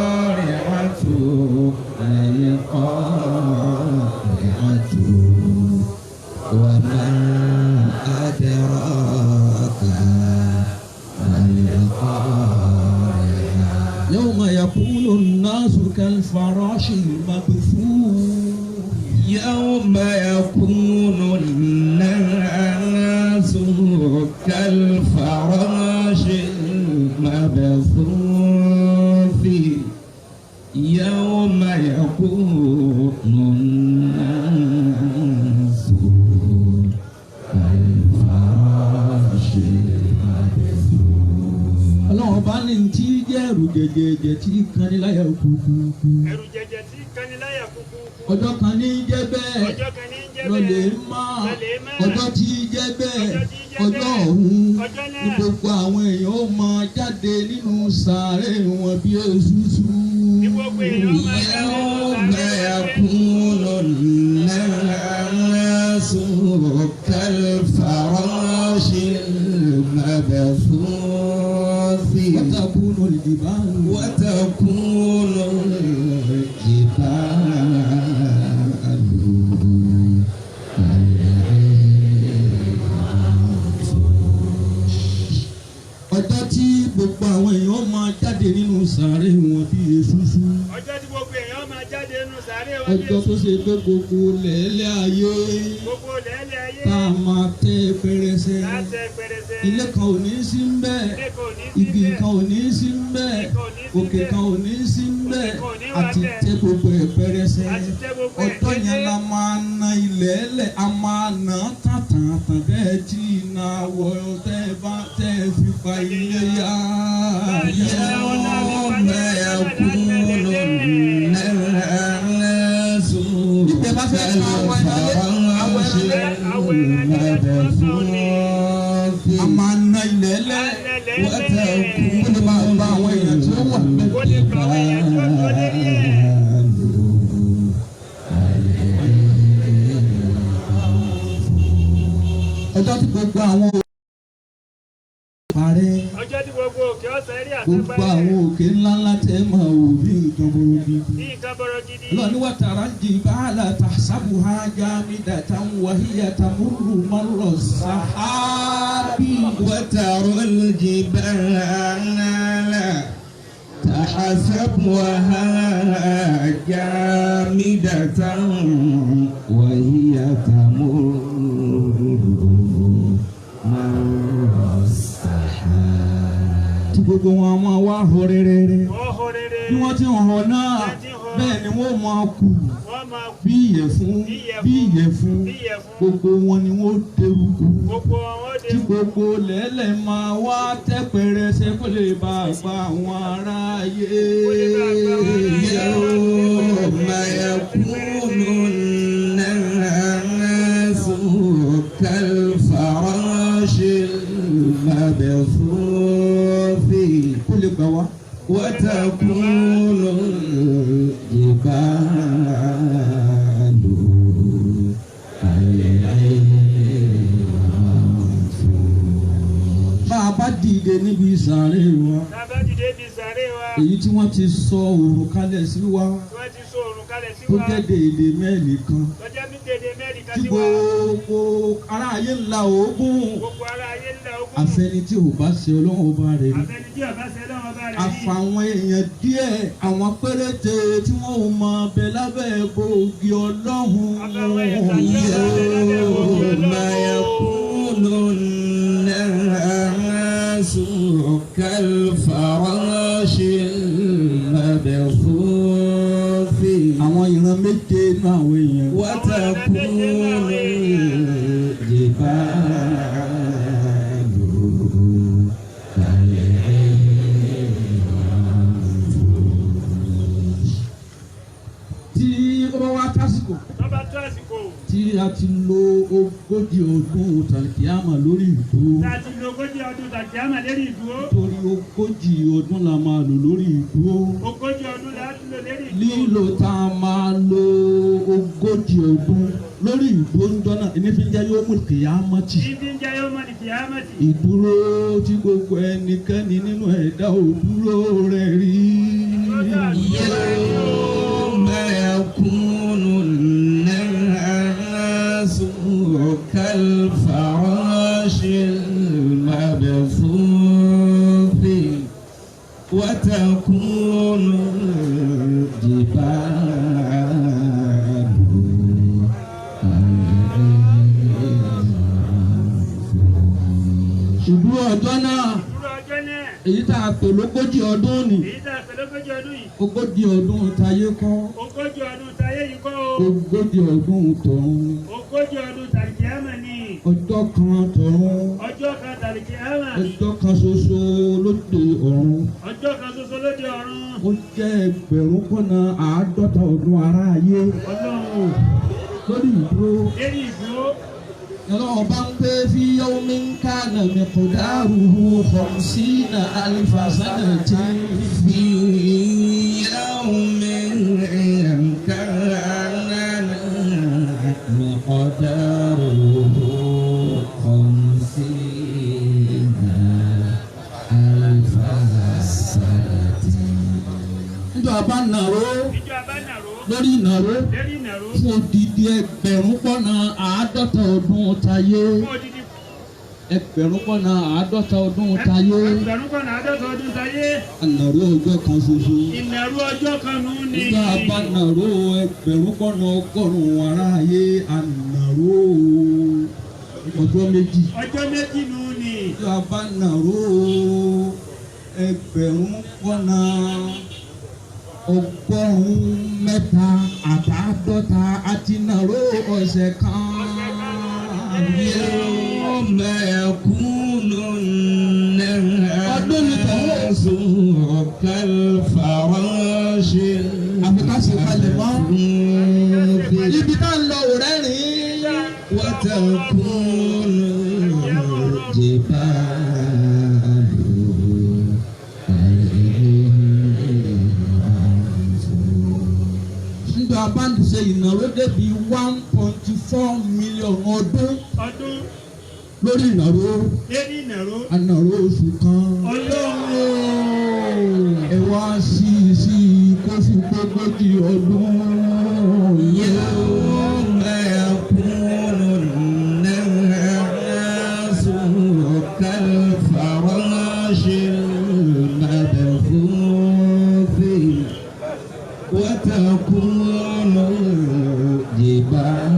القارعة وما أدراك ما القارعة يوم يكون الناس كالفراش المبثوث يوم يكون الناس كالفراش المبثوث يوم يكون الناس كالفراش المبثوث. Ọlọ́run bá ní tí jẹ́ ẹ̀rù jẹjẹjẹ tí kaniláyà kúkú. ẹ̀rù jẹjẹ tí kaniláyà kúkú. Ọjọ́ kan ní jẹ́ bẹ́ẹ̀. ọjọ́ kan ní jẹ́ bẹ́ẹ̀. lọ́lẹ̀ máa. ọjọ́ tí jẹ́ bẹ́ẹ̀. ọjọ́ ọ̀hún. ní gbogbo àwọn èèyàn ó máa jáde nínú sàárè wọn bí èsúsú. ní gbogbo èèyàn ó máa jáde nínú sàárè wọn bí èsúsú. كالفراش المبثوث وتكون الجبال ọjọ́ tí gbogbo àwọn èèyàn máa jáde nínú sàárè wọn bí èsúsú. ọjọ́ tí gbogbo èèyàn máa jáde nínú sàárè wọn bí èsúsú. ọjọ́ tó ṣe pé gbogbo lẹ́lẹ́ ayé. gbogbo lẹ́lẹ́ ayé. tá a máa tẹ́ pẹrẹsẹ. tá a tẹ́ pẹrẹsẹ. ilé kan ò ní sí ń bẹ́ẹ̀. ilé kan ò ní sí ń bẹ́ẹ̀. igi kan ò ní sí ń bẹ́ẹ̀. òkè kan ò ní sí ń bẹ́ẹ̀. àti tẹ́ gbogbo ẹ̀ pẹrẹsẹ. ọjọ́ yẹn la máa na ilẹ̀ ẹlẹ̀ a máa nà tàtàn bẹ́ẹ̀ tí iná wọ tẹ́ fi fa ilé yá. يوم يكون الناس كالفراش المبثوث أمانا إلى وتكون ọjọ́ tí gbogbo àwọn parẹ́. ọjọ́ tí gbogbo òkè ọ̀sán rí àtẹ́gbẹ́rẹ́. gbogbo àwọn òkè ńláńlá tẹ́ máa wò bí nǹkan bọ̀rọ̀ gidi. bí nǹkan bọ̀rọ̀ gidi. lọ́ni wà tàrà jibala tahsabuha jamidatan wa hiya tamurru marra sahabi. wa taral jibala tahsabuha jamidatan wa hiya tamurru marra tí gbogbo wọn máa wá họ rere bí wọ́n ti hàn náà bẹ́ẹ̀ ni wọ́n máa kú bí ìyẹ̀fun gbogbo wọn ni wọ́n dẹrùkú tí gbogbo lẹ́lẹ̀ máa wá tẹ́ pẹrẹsẹ kó lè bá àgbà àwọn aráyé. يوم يكون الناس كالفراش المبثوث كل قوى وتكون الجبال bàbá dìde níbi sàárè wa. bàbá dìde níbi sàárè wa. èyí tí wọ́n ti sọ òrùn kalẹ̀ sí wa. wọ́n ti sọ òrùn kalẹ̀ sí wa. tó jẹ́ dèédé mẹ́ẹ̀lì kan. tó jẹ́ dèédé mẹ́ẹ̀lì kan sí wa. tí gbogbo ará ayé ńlá oògùn. gbogbo ará ayé ńlá oògùn. àfẹni tí ò bá ṣe ọlọ́run ọba rẹ̀ rí. àfẹni tí ò bá ṣe ọlọ́run ọba rẹ̀ rí. àfàwọn èèyàn díẹ̀ àwọn péréte tí wọ́n ò mọ bẹ lábẹ́ bòógì ọlọ́run. àfàwọn èèyàn díẹ̀ كالفراش المبثوث àwọn ìran méje náà àwọn èèyàn. وتكون الجبال tí ó bá wá tásìkò. tí a ti lo ogójì ọdún tàlìkíámà lórí ìdúró. láti lo ogójì ọdún tàlìkíámà lórí ìdúró. torí ogójì ọdún la máa lò lórí ìdúró. ogójì ọdún la ti lò lórí ìdúró. lílo tá a máa lo ogójì ogójì ọdún lórí ìdúró náà ìnífíjà yóò mú kìyàmọ́tì. ìdíjà yóò mọ̀ ní kìyàmọ́tì. ìdúró tí gbogbo ẹnikẹ́ni nínú ẹ̀dá òdúró rẹ̀ rí. يوم يكون الناس كالفراش المبثوث وتكون الجبال ìdúró ọjọ́ náà dúró ọjọ́ náà. èyí tá a pè lógójì ọdún ni èyí tá a pè lógójì ọdún yìí. ogójì ọdún tayé kọ́ ogójì ọdún táyé yìí kọ́ o. ogójì ọdún tọ̀run ogójì ọdún tàlìkìyámà ni. ọjọ́ kan tọ̀run ọjọ́ kan tàlìkìyámà. ọjọ́ kan ṣoṣo lóde ọ̀run ọjọ́ kan ṣoṣo lóde ọ̀run. ó jẹ́ ẹgbẹ̀rún kọ́nà àádọ́ta ọdún aráyé ọlọ́run lórí ìdúró. lérí ìdúró. ọlọ́run bá ń pè fi yawmin kana miqdaruhu khamsina alfa sanatin. في يوم كان مقداره 50,000 سنة. níjọ́ bá nàró ìjọ abánàró. lórí ìnàró lérí ìnàró. fún odidi ẹgbẹ̀rún kọ́nà àádọ́ta ọdún tayé. fún odidi ẹgbẹ̀rún kọ́nà àádọ́ta ọdún tayé. ẹgbẹ̀rún kan àádọ́ta ọdún táyé. ànàró ọjọ́ kan ṣoṣo. ìnàró ọjọ́ kan nù ní. nígbà bá nàró ẹgbẹ̀rún kọ́nà ọgọ́rùn-ún aráyé ànàró ọjọ́ méjì. ọjọ́ méjì nù ní. nígbà bá nàró ẹgbẹ̀rún kọ́nà ọgọ́rùn-ún mẹ́ta àtàádọ́ta àti nàró ọ̀sẹ̀ kan. يوم يكون الناس كالفراش المبثوث ibi tá ń lọ òrẹ́rìn-ín. وتكون الجبال nígbà bá ń ṣe ìnáwó débi 1.4 million ọdún ọdún lórí ìnáwó lérí ìnàró. ànàró oṣù kan. ọlọ́run ẹ wá sí kó fi gbógbójì ọdún. يوم يكون الناس كالفراش المبثوث وتكون الجبال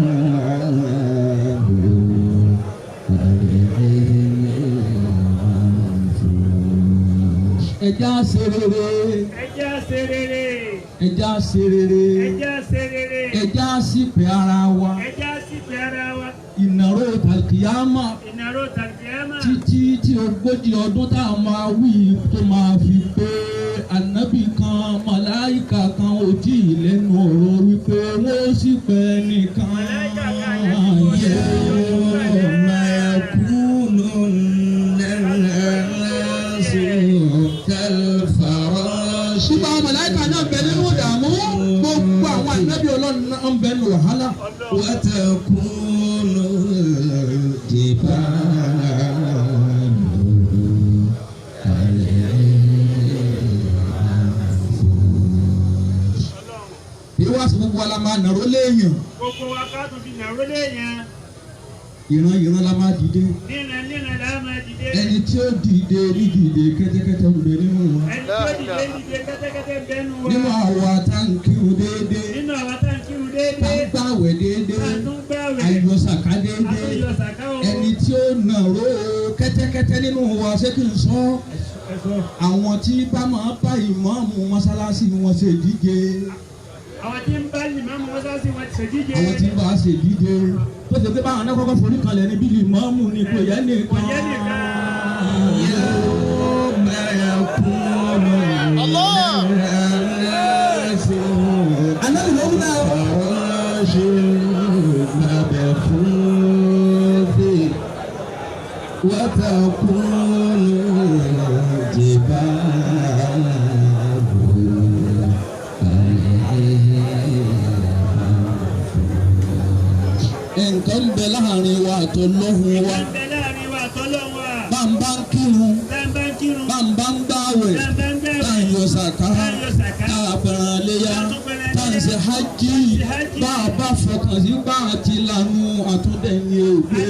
ẹja ṣe rere ẹjẹ́ ṣe rere. ẹja ṣe rere ẹjẹ́ ṣe rere. ẹja ṣìpẹ̀ ara wa ẹjẹ́ sípè ara wa. ìnáwó tàkìyámà ìnàró tàlìkìyámà. títí tí ogójì ọdún tá a máa wí tó máa fi pé ànábì kan màláìkà kan ò tí ì lẹ́nu ọ̀rọ̀ wípé wọ́n sì pẹ́ nìkan. يوم يكون الناس كالفراش Nígbà àwọn màláìkà náà bẹ nínú ìdààmú, gbogbo àwọn ànábì Ọlọ́run náà ń bẹ nínú wàhálà. وتكون الجبال Ìwà sí gbogbo ala máa nàró léèyàn, gbogbo wa ká tún fi nàró léèyàn. ìran la máa dìde. níran la máa dìde. Ẹni tí ó dìde ní dìde kẹ́tẹ́kẹ́tẹ́ ń bẹ nínú wa. ẹni tó dìde dìde kẹ́tẹ́kẹ́tẹ́ bẹ́nu wa. Nínú àwọn àtàǹkìrù déédéé, nínú àwọn tá ń kírun tá ń déédéé. gbàwẹ̀ déédéé, tá ń tún gbààwẹ̀. àyọ̀sàká déédéé. àtúnyọ sàká o. Ẹni tí ó nàró kẹ́tẹ́kẹ́tẹ́ nínú wa ṣé kí n sọ? ẹ̀sọ́. Àwọn tí bá máa bá ìmáàmù mọ́sálásí wọn ṣe díje. àwọn tí ń bá ìmáàmù mọ́sálásí wọn ṣèdíje. Àwọn tí bá ṣe díje. Tó ṣe pé báwọn náà kọ́kọ́ forí kalẹ̀ níbi ìmáàmù ni kò yẹ nìkan. kò yẹ nìkan. يوم يكون الناس Ànábì ló ń dá o. كالفراش المبثوث وتكون الجبال àtọlọ́hun wa. Ìbẹ̀ láàrin wa àtọ́lọ́run wa. Bàbá ń kírun. Bàbá ń kírun. Bàbá ń gbààwẹ̀. Bàbá ń gbààwẹ̀. Tá ń yọ sàká. Tá ń yọ sàká. Tá a pẹ̀ràn léyà. Tá ń ṣe hajj. Bá a bá fọkàn sí bá a ti lanu àtúndẹ̀ni ògbé.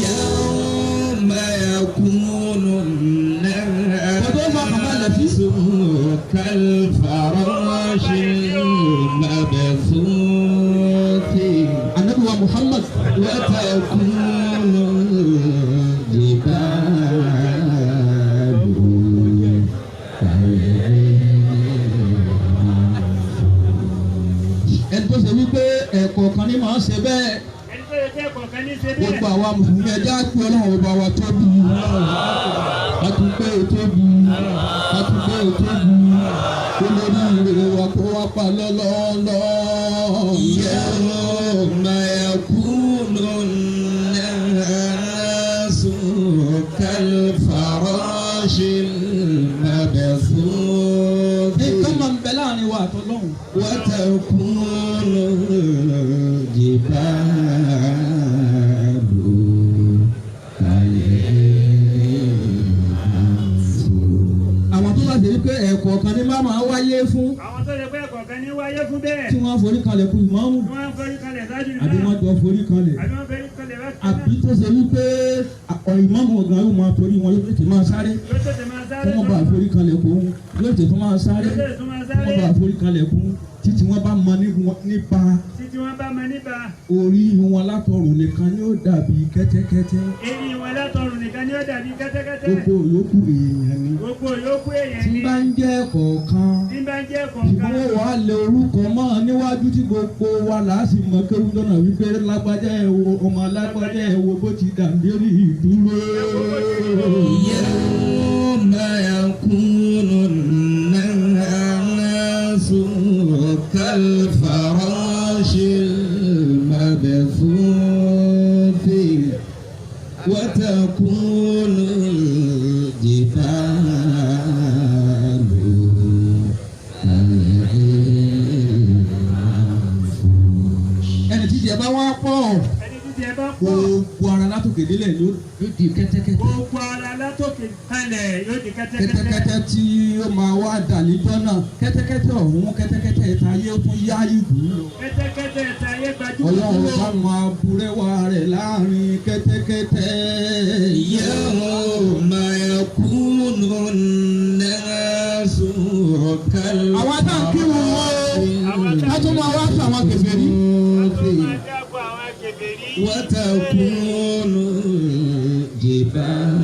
يوم يكون الناس كالفراش المبثوث Ànábì wa Muhammad. وتكون الجبال Ẹni tó ṣe wípé ẹ̀kọ́ kan ní máa ń ṣe bẹ́ẹ̀. Ẹni tó yẹ kí ẹ̀kọ́ kan ní ṣe Gbogbo bẹ́ẹ̀. àwa mùsùlùmí ẹja pé Ọlọ́run ọba wa tóbi. Àtúnpé tóbi. Àtúnpé tóbi. Olórí ìrè wa kó wá pa lọ́lọ́lọ́. يوم يكون الناس كالفراش المبثوث Nǹkan máa ń bẹ láàrin wa àtọ́lọ́hun. وتكون الجبال كالعهن Àwọn tó bá ṣe wípé ẹ̀kọ́ kan ní máa wáyé fún. Àwọn tó yẹ pé ẹ̀kọ́ kan ní wáyé fún bẹ́ẹ̀. Tí wọ́n forí kalẹ̀ kú ìmáàmù. Wọ́n ń forí kalẹ̀ sáájú Àbí náà. wọ́n jọ forí kalẹ̀. Àbí wọ́n forí kalẹ̀ láti Àbí tó ṣe wípé ìmáàmù ọ̀gá yóò máa torí wọn yóò tètè máa sáré. yóò tètè máa Kí sáré. wọ́n bá forí kalẹ̀ kú yóò tètè máa sáré. Yóò tètè máa Kí sáré. wọ́n bá forí kalẹ̀ kú títí wọ́n bá mọ nípa Títí wọ́n bá mọ nípa. orí wọn látọrùn nìkan ni ó dàbí kẹ́tẹ́kẹ́tẹ́. Èyí wọn látọrùn nìkan ni ó dàbí kẹ́tẹ́kẹ́tẹ́. Gbogbo yòókù èèyàn ni. Gbogbo yòókù èèyàn Tí ni. bá ń jẹ́ kọ̀ọ̀kan. Tí bá ń jẹ́ ẹ̀kọ́ kan. Ìgbọ́n wà á lẹ orúkọ mọ́ níwájú tí gbogbo wa là á sì mọ kéwú lọ́nà wípé lágbájá ẹ̀ wo ọmọ lágbájá ẹ̀ wo bó ti dàbí rí ìdúró. يوم يكون الناس كالفراش المبثوث وتكون الجبال Ẹni tí ìjẹba wá pọ̀ Ẹni títí ẹ bá pọ̀. gbogbo ara látòkè délẹ̀ ló di kẹ́tẹ́kẹ́tẹ́. Gbogbo ara látòkè kalẹ̀ yóò di kẹ́tẹ́kẹ́tẹ́. Kẹ́tẹ́kẹ́tẹ́ tí ó máa wá dà níjọ́ náà kẹ́tẹ́kẹ́tẹ́ ọ̀hún kẹ́tẹ́kẹ́tẹ́ ìtayé tún yá ìlú lọ. Kẹ́tẹ́kẹ́tẹ́ ìtayé Ọlọ́run bá gbajúmọ̀. máa burẹ́wà rẹ̀ láàrin kẹ́tẹ́kẹ́tẹ́. يوم يكون الناس Àwọn tá à ń kírun wọn ká tó máa wá sí àwọn kèfèrí. Tó máa dáàbò àwọn kèfèrí. وتكون الجبال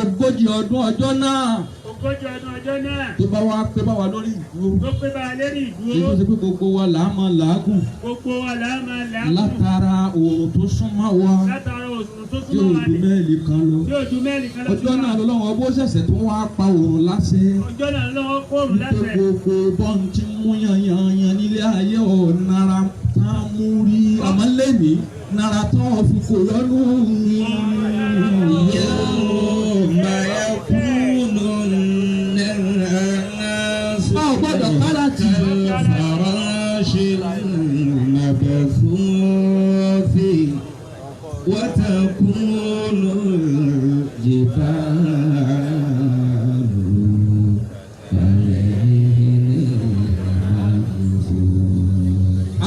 Ogójì ọdún ọjọ́ náà Ogójì ọdún ọjọ́ náà. tó bá wá pé bá wa lórí ìdúró. Tó pé bá a lérí Èyí tó ìdúró. ṣe pé gbogbo wa là á máa làágùn Gbogbo wa là á máa làágùn. látara oòrùn tó súnmọ́ wa Látara òṣùwọ̀n tó tí súnmọ́ wa ojú ní. mẹ́ẹ̀lì kan lọ. Tí ojú mẹ́rin kan Ọjọ́ náà lọ́wọ́ bó ṣẹ̀ṣẹ̀ tó wá pa oòrùn láṣẹ. Ọjọ́ náà lọ́wọ́ kóòrùn Nítorí láṣẹ. gbogbo bọ́n ti mú yanyanyan nílé ayé ọ̀nara tá a mú rí àmọ́ lẹ́nìí nara tán fi kò lọ́nù mi. يوم يكون الناس كالفراش المبثوث وتكون الجبال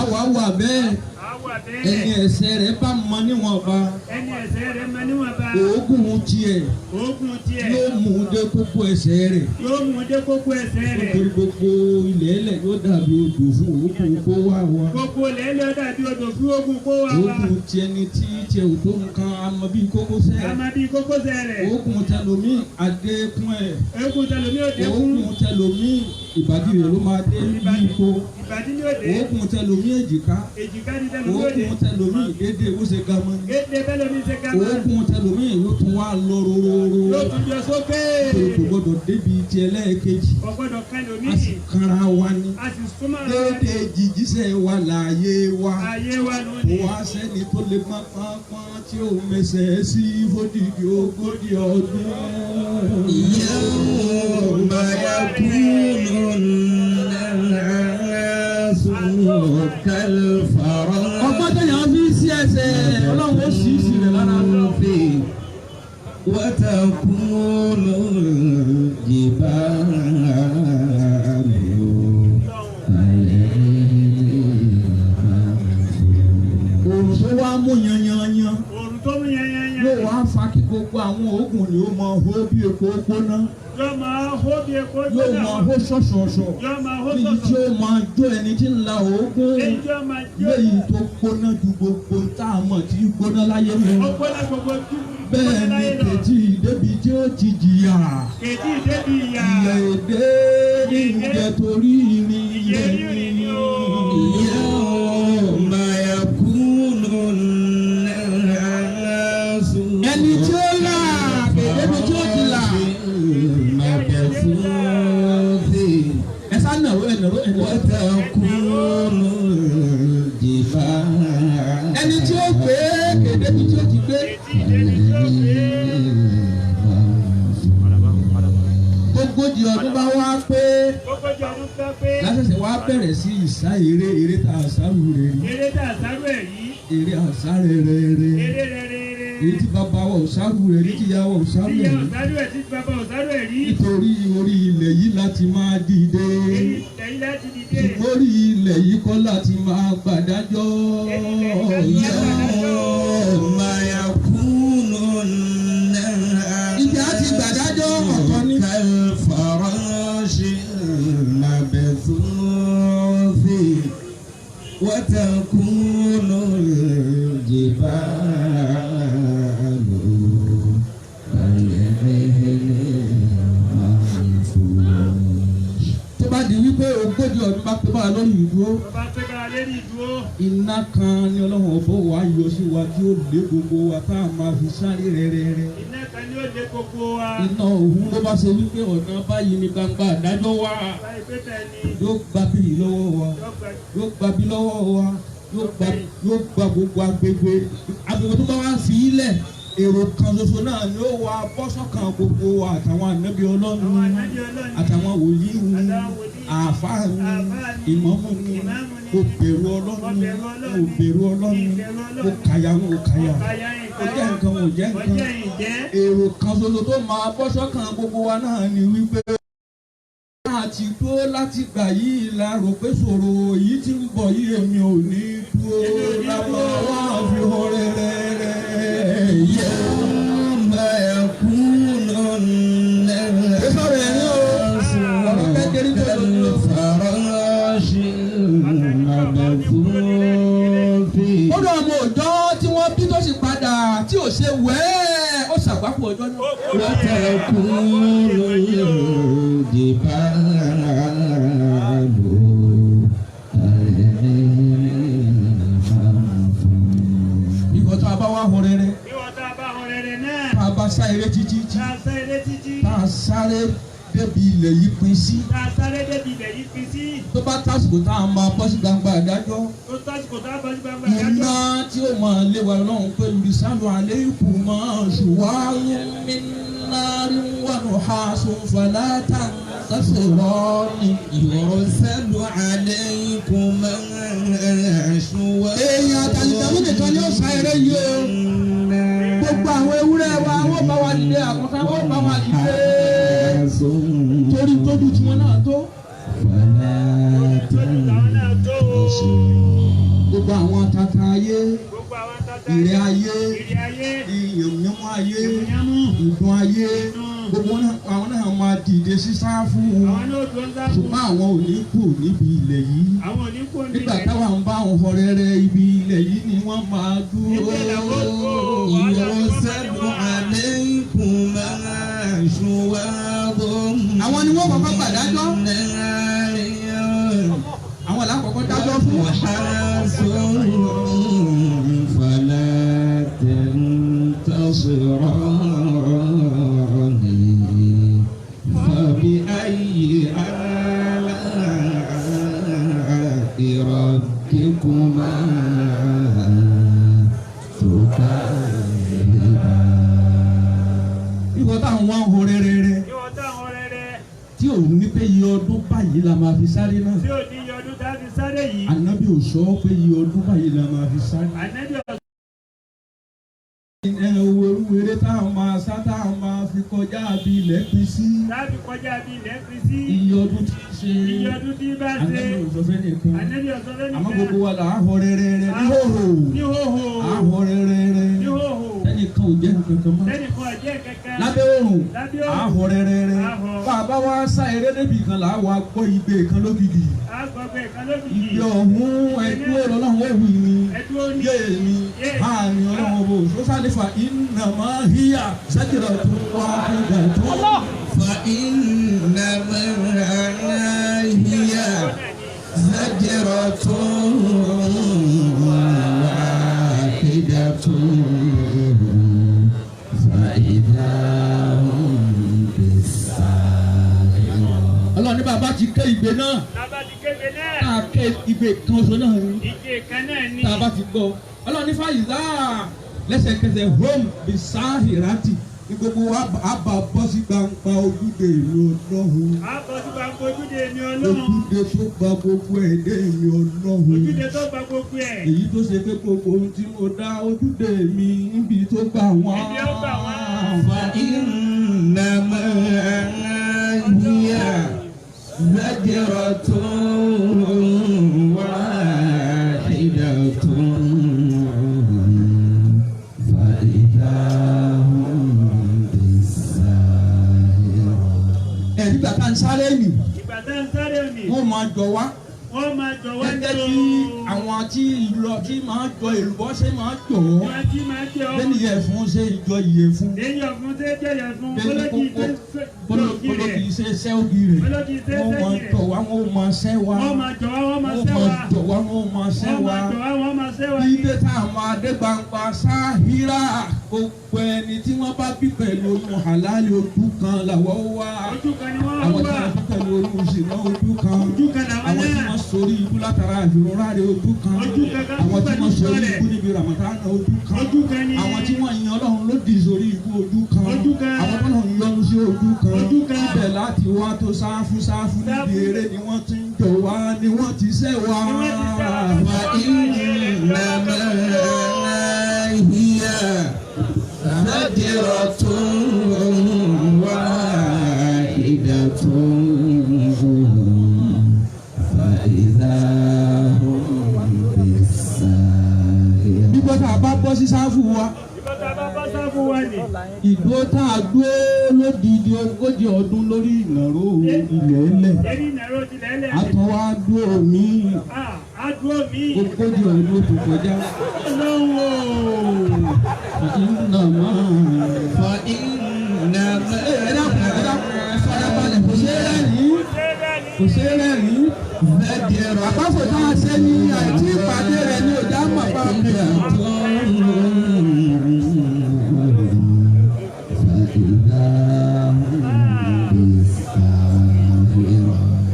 Àwa wà bẹ́ẹ̀ Àwa ẹni bẹ́ẹ̀. ẹ̀ṣẹ̀ rẹ̀ bá mọ níwọ̀nba Ẹni ẹ̀ṣẹ̀ rẹ̀ mọ níwọ̀nba. òógùn tiẹ̀ Oògùn tiẹ̀. yóò mú un dé kókó ẹ̀ṣẹ̀ rẹ̀. Yóò mú dé kókó ẹsẹ̀ rẹ̀. Nítorí gbogbo ilẹ̀ ẹlẹ̀ yóò dàbí odò fún òógùn kó wá wa. Gbogbo lẹ́lẹ́ dàbí odò fún ogun kó wa wá. Òógùn tiẹ̀ ni tí tiẹ̀ ò tó nǹkan àmọ́ bíi kókósẹ̀. Àmọ́ bí kókósẹ̀ rẹ̀. Òógùn tẹlomi àdékún ẹ̀. Eégún tẹlomi òde fún. Òógùn tẹlomi ìbàdí rẹ̀ ló máa dé bí ipò. Ìbàdí ní òde. Òógùn tẹlomi èjìká. Èjìká ní tẹlomi òde. Òógùn tẹlomi ìdédé ó ṣe gamọ́. Gédé bẹ́lómi ṣe ká mọ́. Òógùn tẹlomi yóò tún wá lọ rororo. Yóò tún jọ sókè. Nítorí kò gbọdọ̀ débi ti ẹlẹ́ẹ̀kejì ọgbọ́dọ̀ kan a sì lómìnì kanra wa ni a sì súnmọ́ déédé jìjísẹ̀ wa láàyè wa ayé wa kò lónìí. wá sẹ́ni tó lè pọ́npọ́n tí ó mẹsẹ̀ sí fódìdí ogójì ọdún. يوم يكون الناس كالفراش ọgbọ́n tó yàn fi sí ẹsẹ̀ ọlọ́run ó sì sí rẹ̀ lára lọ. وتكون الجبال òrùn tó wá mú yanyanyan òrùn tó mú yanyanyan yóò wá fa kí gbogbo àwọn oògùn ni ó mọ hó bí epo gbóná yóò máa hó bí epo yóò jóná mọ hó ṣọ̀ṣọ̀ṣọ̀ yóò máa hó níbi tí sọ̀sọ̀ ó máa jó ẹni tí ń la oògùn èyí tí ó máa jó léyìí tó gbóná ju gbogbo tá a mọ̀ tí gbóná láyé lọ. ọgbọ́dọ̀ gbogbo bẹ́ẹ̀ ni kejì débi tí ó ti jìyà kejì débi ìyá ìyà èdè ìjẹ torí irin ìyẹ́ ilẹ̀ rírì ni. ni ó. يوم يكون الناس ẹni tí ó là kéde tí ó ti là مبثوث ẹ sá nàró ẹ nàró ẹ nàró. وتكون الجبال ẹni tí ó gbé kéde tí ó ti gbé ogójì ọdún bá wá pé ogójì ọdún tó pé lásìsẹ́ wá bẹ̀rẹ̀ sí ìsá eré tá a sáré rẹ̀ rí eré tá a sáré ẹ̀ yìí eré àsáré rẹ̀ rẹ̀ eré rẹ̀ èyí tí bàbá wa ò sáré rẹ̀ rí tí ìyá wa ò sáré ìyá rẹ̀ rí ọ̀sáré ẹ̀ tí bàbá ọ̀sáré ẹ̀ rí nítorí orí ilẹ̀ yìí láti máa dìde ẹ̀yìn láti dìde orí ilẹ̀ yìí kọ́ láti máa gbàdájọ́ يوم يكون الناس ìjà ti gbàdájọ́ ọ̀tọ̀ ní. كالفراش المبثوث وتكون الجبال كالعهن المنفوش tó bá di wípé ogójì ọdún bá pé bá a lórí ìdúró bàbá pé bá a lé ní ìdúró iná kan ni ọlọ́run ọ̀bọ wa yọ sí wa tí ó lé gbogbo wa tá a máa fi sáré rẹ́rẹ́rẹ́. iná kan ni ó lé gbogbo wa iná òun ló bá ṣe wípé ọ̀nà báyìí ní gbangba àdájọ́ wa báyìí pé bẹ́ẹ̀ ni yóò gba bíi lọ́wọ́ wa yọgbà yóò gba bí lọ́wọ́ wa yóò gba gbogbo agbègbè tó bá wá fi ilẹ̀ èrò kan ṣoṣo náà ni ó wà bọ́sọ̀kan gbogbo wa àtàwọn ànábì ọlọ́run àtàwọn wòlíì àáfàá ìmáàmù ni kò bẹ̀rù ọlọ́run kò bẹ̀rù ọlọ́run kò kàyà kò kàyà kò jẹ́ nǹkan kò jẹ́ nǹkan èrò kan ṣoṣo tó máa bọ́sọ̀kan gbogbo wa náà ni wípé àti dúró láti gbà yìí la rò pé ṣòro yìí ti ń bọ̀ yìí èmi ò ní dúró lábọ́ wá fi hàn rẹ́rẹ́rẹ́. يوم يكون الناس كالفراش المبثوث ó lọ ọmọ òjọ́ tí wọ́n bí tó sì padà tí ò ṣe wẹ́ẹ́ ó ṣàgbápò ọjọ́ náà. وتكون الجبال ìgbà tó a bá wá hàn rẹ́rẹ́ ìwọ̀n tá a bá hàn rẹ̀ náà tá a bá sá eré títí tá a sá eré títí tá a sáré débi ilẹ̀ yìí pín sí tá a sáré débi ilẹ̀ yìí fi sí tó bá tásìkò tá a máa bọ́ sí gbangba àdájọ́ tó tásìkò tá a bá sí gbangba iná ìdájọ́ tí ó máa lé wa lọ́hùn pé lùsàlù àlékù máa ṣùwárù mínárí wà ní haṣọ fàlátà sásìrọ́ọ̀nì. يرسل عليكم شواظ èèyàn àtàlìtàmí nìkan ni ó sa eré yìí o gbogbo àwọn ewúrẹ́ wa wọ́n bá wa dìde àkọ́kọ́ wọ́n bá wa dìde torí tójú tí wọ́n náà tó. lójú làwọn náà tó o gbogbo àwọn tata ayé gbogbo àwọn tata ìrẹ́ ayé ìrì ayé ìyẹ̀mú ayé ìyàmú ìdùn ayé gbogbo àwọn náà máa dìde sí sáfù àwọn náà tó ń sáfù ṣùgbọ́n àwọn ò ní kù níbi ilẹ̀ yìí àwọn ò ní kó ní nígbà táwa ń bá àwọn fọrẹ́rẹ́ ibi ilẹ̀ yìí ni wọ́n máa dúró. يرسل عليكم شواظ àwọn ni wọ́n kọ́kọ́ gbàdájọ́ àwọn làkọ́kọ́ dájọ́ fún. وحاس فلا تنتصران فبأي ìwọ táwọn wá ń ho rẹ́rẹ́rẹ́ ìwọ táwọn rẹ̀rẹ̀ tí ò ní pé iye ọdún báyìí la máa fi sáré náà. tí ò ní iye ọdún tá a fi sáré yìí. Ànábì ò sọ pé iye ọdún báyìí la máa fi sáré. Ànábì ọ̀sán. Eré táwọn máa sá táwọn máa fi kọjá bí ilẹ̀ pín sí. láti kọjá bí ilẹ̀ fi sí. Iye ọdún tí ń ṣe. iye ọdún tí bá ṣe. Ànábì ò sọ fẹ́ nìkan. Ànábì ọ̀sán fẹ́ nìkan. Àmọ́ gbogbo wa là á họ rẹ́rẹ́rẹ́ ní hòhò. ní hòhò. À á họ rẹ́rẹ́rẹ́. ní hòhò. Ẹnìkan ò jẹ́ nǹkan kan mọ́. lẹ́nìkan ọ̀jẹ́ kankan. Lábẹ́ òrùn lábẹ́ à á òrùn. họ rẹ́rẹ́rẹ́. À á họ. Bàbá wa sá eré débi kan là á wá gbọ́ igbe kan lógìgì. àgbọ̀gbẹ̀ kan lóbìyí. Ìgbẹ́ ọ̀hún ẹ̀dúró ọlọ́run ó wù mí. ẹ̀dúró ní. Yé mi, àmì ọlọ́run bò. Sọ́sálífà iná máa híyà sẹ́kìrọ̀ tó wá nígbà tó. فإنما هي زجرة واحدة فإذا هم بالساهرة. Ọlọ́run ní bàbá ti ké igbe náà. lábá ti kéde náà. Tá a ké igbe kan oṣù náà ni. ìje kan náà ní. Tá a bá ti gbọ́. Ọlọ́run ní fàyíṣà lẹ́sẹ̀kẹsẹ̀ home bisahirati ní gbogbo wa á bá bọ́ sí gbangba ojúde ìlú ọlọ́run. àbọ̀ tí bá gbójúde èmi ọlọ́run. Ojúde tó gba gbogbo ẹ̀dẹ́ ìlú ọlọ́run. ojúde tó gba gbogbo ẹ̀. Èyí tó ṣe pé gbogbo ohun tí mo dá ojúde mi níbi tó gbà wọ́n. ibi ó gbà wọ́n. فإنما هي زجرة واحدة فإذا هم بالساهرة. Ẹ̀rí gbàtà ń sáré nì. ìgbà tá ń sáré òní. Wọ́n máa jọ wá. wọ́n máa jọ wá Gẹ́gẹ́ ní bí àwọn tí ìlọ tí máa jọ èlùbọ́ ṣe máa jọ ọ́. wọ́n ti máa jẹ́ ọ́. Bẹ́ẹ̀ni ìyẹ̀fun ṣe ìjọ ìyẹ̀fun. lẹ́yìn ọ̀fun tẹ́ jẹ́yẹ̀ fún Bẹ́ẹ̀ni olójì kólókì ṣe ṣẹ́ ògì rẹ̀. olójì tẹ́ Wọ́n máa sẹ́yìn tọ̀ wá, wọ́n máa ṣẹ́ wa. wọ́n máa jọ wá wọ́n máa Wọ́n sẹ́ máa wa. tọ̀ wá, wọ́n máa ṣẹ́ wọ́n wa. máa jọ wá wọ́n máa sẹ́ wa. Ilé táwọn adégbangba sáhírà gbogbo ẹni tí wọ́n bá bí pẹ̀lú oyún àlàálẹ̀ ojú kan làwọ̀ wá. ojú kan ni wọ́n Àwọn tí wà. wọ́n bí pẹ̀lú oyún ìṣìná ojú kan. ojú kan làwọn Àwọn tí náà. wọ́n sórí ibú látara ìrora rẹ̀ ojú kan. Ojú kan kan Àwọn tí pẹ̀lú wọ́n sórí ìṣọ̀lẹ̀. ibú níbi Ramadan ojú kan. ojú kan ni. Àwọn tí wọ́n yan Ọlọ́run lòdì sórí ibú ojú kan. Ojú kan. Àwọn tó lọ́run yọ́nú sí ojú kan. Ojú kan. Ibẹ̀ láti wá tó sáfù níbi eré ni wọ́n ti ń jọ wá ni wọ́n ti ṣẹ́ wá. Ni wọ́n ti ṣẹ́ wá. فإنما هي زجرة واحدة فإذا هم بالساهرة. Nígbà tá a bá bọ́ sí sáfù wa. ìgbà tá a bá bá sáfù wa ni. Ìgbó tá a dúró lódìdí ogójì ọdún lórí ìnáró ilẹ̀ ẹlẹ̀. èyí ìnáró ti lẹ́lẹ̀. Àtọwá dúró mi àdúró mi. ogójì ọdún tó kọjá. lọ́wọ́. Iná máa. فإنما Farabalẹ̀ kò ṣe é rẹ́rìn-ín. Kò ṣe é rẹ́rìn-ín. زجرة Àpapọ̀ tá a ṣe ní àìtí ìpàdé rẹ̀ ní ọjà màpá mi.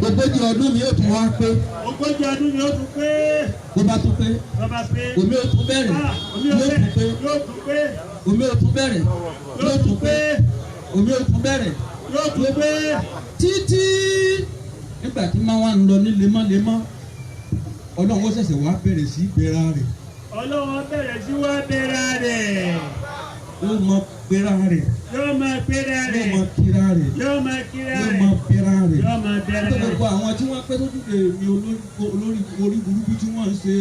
Ogójì ọdún mi yóò tún wá pé. ogójì ọdún ni ó tún pé. Bó bá tún pé. bàbá pé. Omi ò tún bẹ̀rẹ̀. omi Yóò tún pé. yóò tún pé. Omi ò tún bẹ̀rẹ̀. Yóò tún pé. Omi ò tún bẹ̀rẹ̀. yóò tún pé. Títí nígbà tí máa wá ń lọ ní lemọ́lemọ́ Ọlọ́run ó ṣẹ̀ṣẹ̀ wá bẹ̀rẹ̀ sí gbéra rẹ̀. Ọlọ́run bẹ̀rẹ̀ sí wá bẹ̀rẹ̀ rẹ̀. Ó mọ gbéra rẹ̀. yóò máa bẹ̀rẹ̀ Ó rẹ̀. mọ kíra rẹ̀. yóò máa kíra Ó rẹ̀. mọ bẹ̀ra rẹ̀. yóò máa bẹ̀rẹ̀ Tó rẹ̀. gbogbo àwọn tí wọ́n pẹ́ lójúde mi olórí orí burúkú tí wọ́n ń ṣe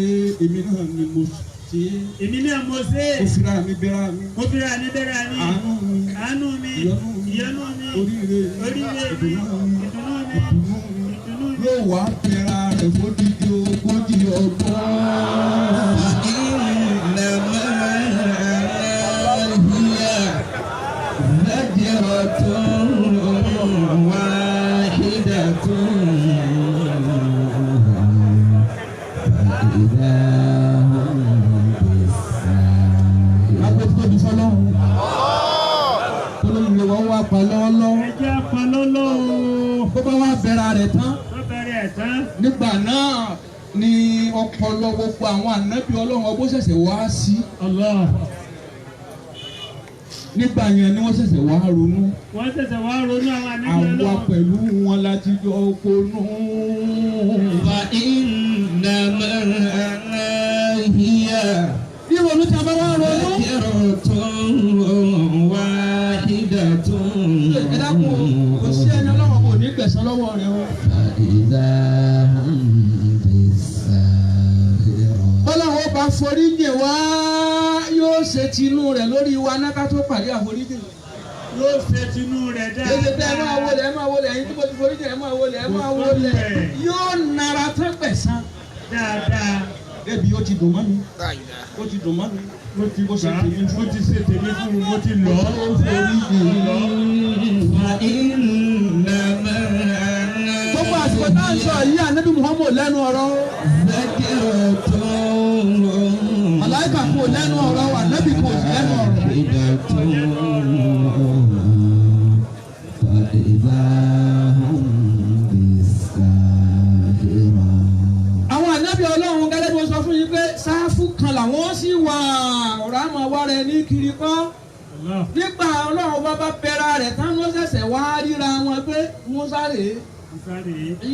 èmi náà ni mo ṣe é. èmi náà mo ṣe é. Ó fira mi bẹ̀ra mi. mo fi ra ní bẹ̀rẹ̀ ní. Àánú mi. àánú mi. Ìyọ́nú mi. ìyọ́nú mi. Oríire mi. oríire mi. Ìdùnnú mi. ìdùnnú mi. Ìdùnnú mi. ìdùnnú mi. Yóò wá bẹ̀ra rẹ̀ fódìdí ogójì ọdún. زجرة واحدة فإذا هم بالساهرة. Agbẹ́fọ́dún fọlọ́run. Olóyè wọn wá pa lọ́wọ́lọ́wọ́. ẹ jẹ́ apalọ́lọ́ o. Bó bá wá bẹ̀ra rẹ̀ tán. tó bẹ̀rẹ̀ ẹ̀ tán. Nígbà náà ni ọpọlọ gbogbo àwọn ànábì Ọlọ́run ọgbó ṣẹ̀ṣẹ̀ wá sí. Allah. nígbà yẹn ni wọ́n ṣẹ̀ṣẹ̀ wá ronú wọ́n ṣẹ̀ṣẹ̀ wá ronú àwọn ànábì àwa Ọlọ́run. pẹ̀lú wọn láti jọ ponú. وإنما هي bí ronú tí a bá wá ronú. ذكرة واحدة ẹ dákun kò sí ẹni ọlọ́wọ́ kò ní gbẹ̀san lọ́wọ́ rẹ o. فإذا هم بالساهرة bọ́láwo bá foríjì wá yóò ṣe tinú rẹ̀ lórí wa náà ká tó pàdé àforíjì. yóò ṣe tinú rẹ̀ dáadáa. èdè tẹ ẹ máa wọlé ẹ̀yin tí mo ti foríjì ẹ máa wọlé yóò nara tán gbẹ̀san. dáadáa. débi ó ti dùn mọ́ mi ó ti dùn mọ́ mi mo ti ó ṣe tèmi mo ti ṣe tèmi fún un mo ti lọ. ó foríjì lọ. وإنما gbogbo àsìkò tá à ń sọ yìí ànábì Muhammad lẹ́nu ọ̀rọ̀ ذكرة màláíkà kò lẹ́nu ọ̀rọ̀ ànábì kò sí lẹ́nu ọ̀rọ̀. فإذا هم بالساهرة àwọn ànábì Ọlọ́run gẹ́gẹ́ bí wọ́n sọ fún yín pé sáfù kan làwọn sì wà ọ̀rọ̀ àmọ́ wá rẹ ní kiri kọ́ nígbà Ọlọ́run bá bẹ̀rẹ̀ rẹ̀ tán wọ́n ṣẹ̀ṣẹ̀ wá ríra wọn pé Musa rèé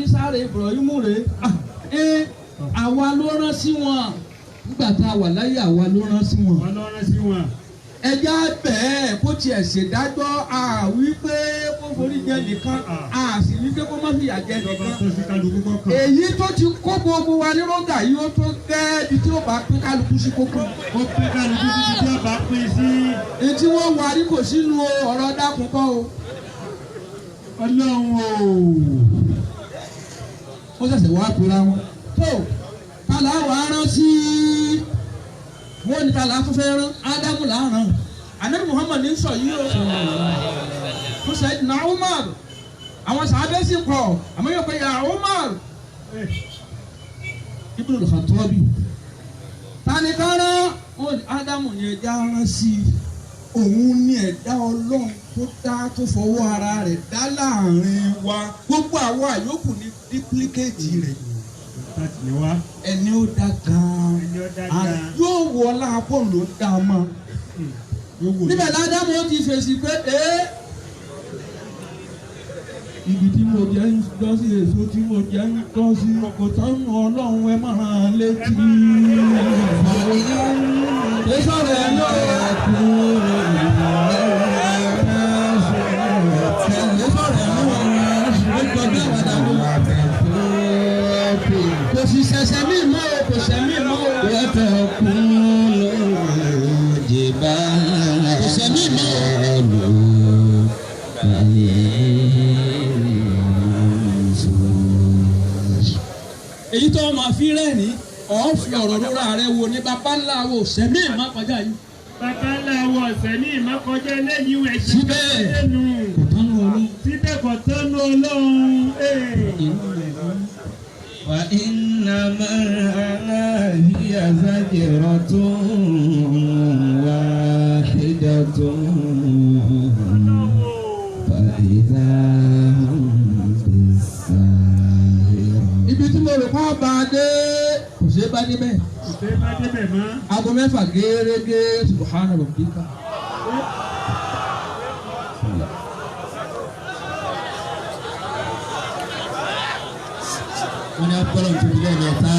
Isa rèé Ibrahim rèé àwa ló rán sí wọn nígbà tá a wà láyé àwa ló rán sí wọn. ẹja bẹ́ẹ̀ kó tiẹ̀ ṣèdájọ́ àwí pé kó forí jẹ nìkan àsì wí pé kó má fìyà jẹ nìkan. èyí tó ti kó gbogbo wa ní rọ́gà yìí ó tó gẹ́ ibi tí ó bá pín kálukú sí kókó. ó pín kálukú títí tí ó bá pín sí. èyí tí wọ́n wà ní kò sínú ọ̀rọ̀ dákun kọ́ o. Ọlọ́run o. ó ṣẹ̀ṣẹ̀ wá pera wọn. tó kálá wàá rán sí wọ́n ní kálá tó fẹ́ rán Ádámù là ń rán Ànábì Muhammad ní sọ yìí o. fún Sayyidina Umar àwọn sàábẹ́ sì pọ̀ àmọ́ yóò pé ya Umar Ibn al-Khattabi tani kára wọ́n ní Ádámù ní ẹja rán sí òun ní ẹ̀dá Ọlọ́run tó dá tó fọwọ́ ara rẹ̀ dá láàrin wa gbogbo àwa yòókù ní dípílíkéètì rẹ̀ ẹni ó dá gan-an yóò wọ láàpọ̀ ló dá a mọ́ níbẹ̀ ládámù ó ti fèsì pé ibi tí mo jẹ́ ń lọ sí èso tí mo jẹ́ ń tọ́ sí kò tán Ọlọ́run ẹ máa rán létí. èso rẹ̀ yóò kú kò sì ṣẹ̀ṣẹ̀ mí mọ́ o kò ṣẹ̀mí mọ́ o. وتكون جبال kò ṣẹ̀mí mọ́ o. èyí tó máa fi rẹ́ẹ̀ní ọ̀ fi ọ̀rọ̀ lóra rẹ wo ní bàbá ńlá wo ṣẹ̀mí ìmọ̀ kọjá yìí. bàbá ńlá wọ ọ̀sẹ̀ ní ìmọ̀kọjá lẹ́yìn ìwẹ̀ ṣe síbẹ̀ kò tánú Ọlọ́run. síbẹ̀ kò tánú Ọlọ́run. وإنما هي زجرة واحدة فإذا هم بالساهرة. ibi tí mo rò pa bá a dé kò ṣeé bá débẹ̀. kò ṣe bá débẹ̀ mọ́. aago mẹ́fà gẹ́gẹ́ subhana rabbika. wọ́n ní abọ́lọ̀ tó ti lẹ́ẹ̀mẹ́ta.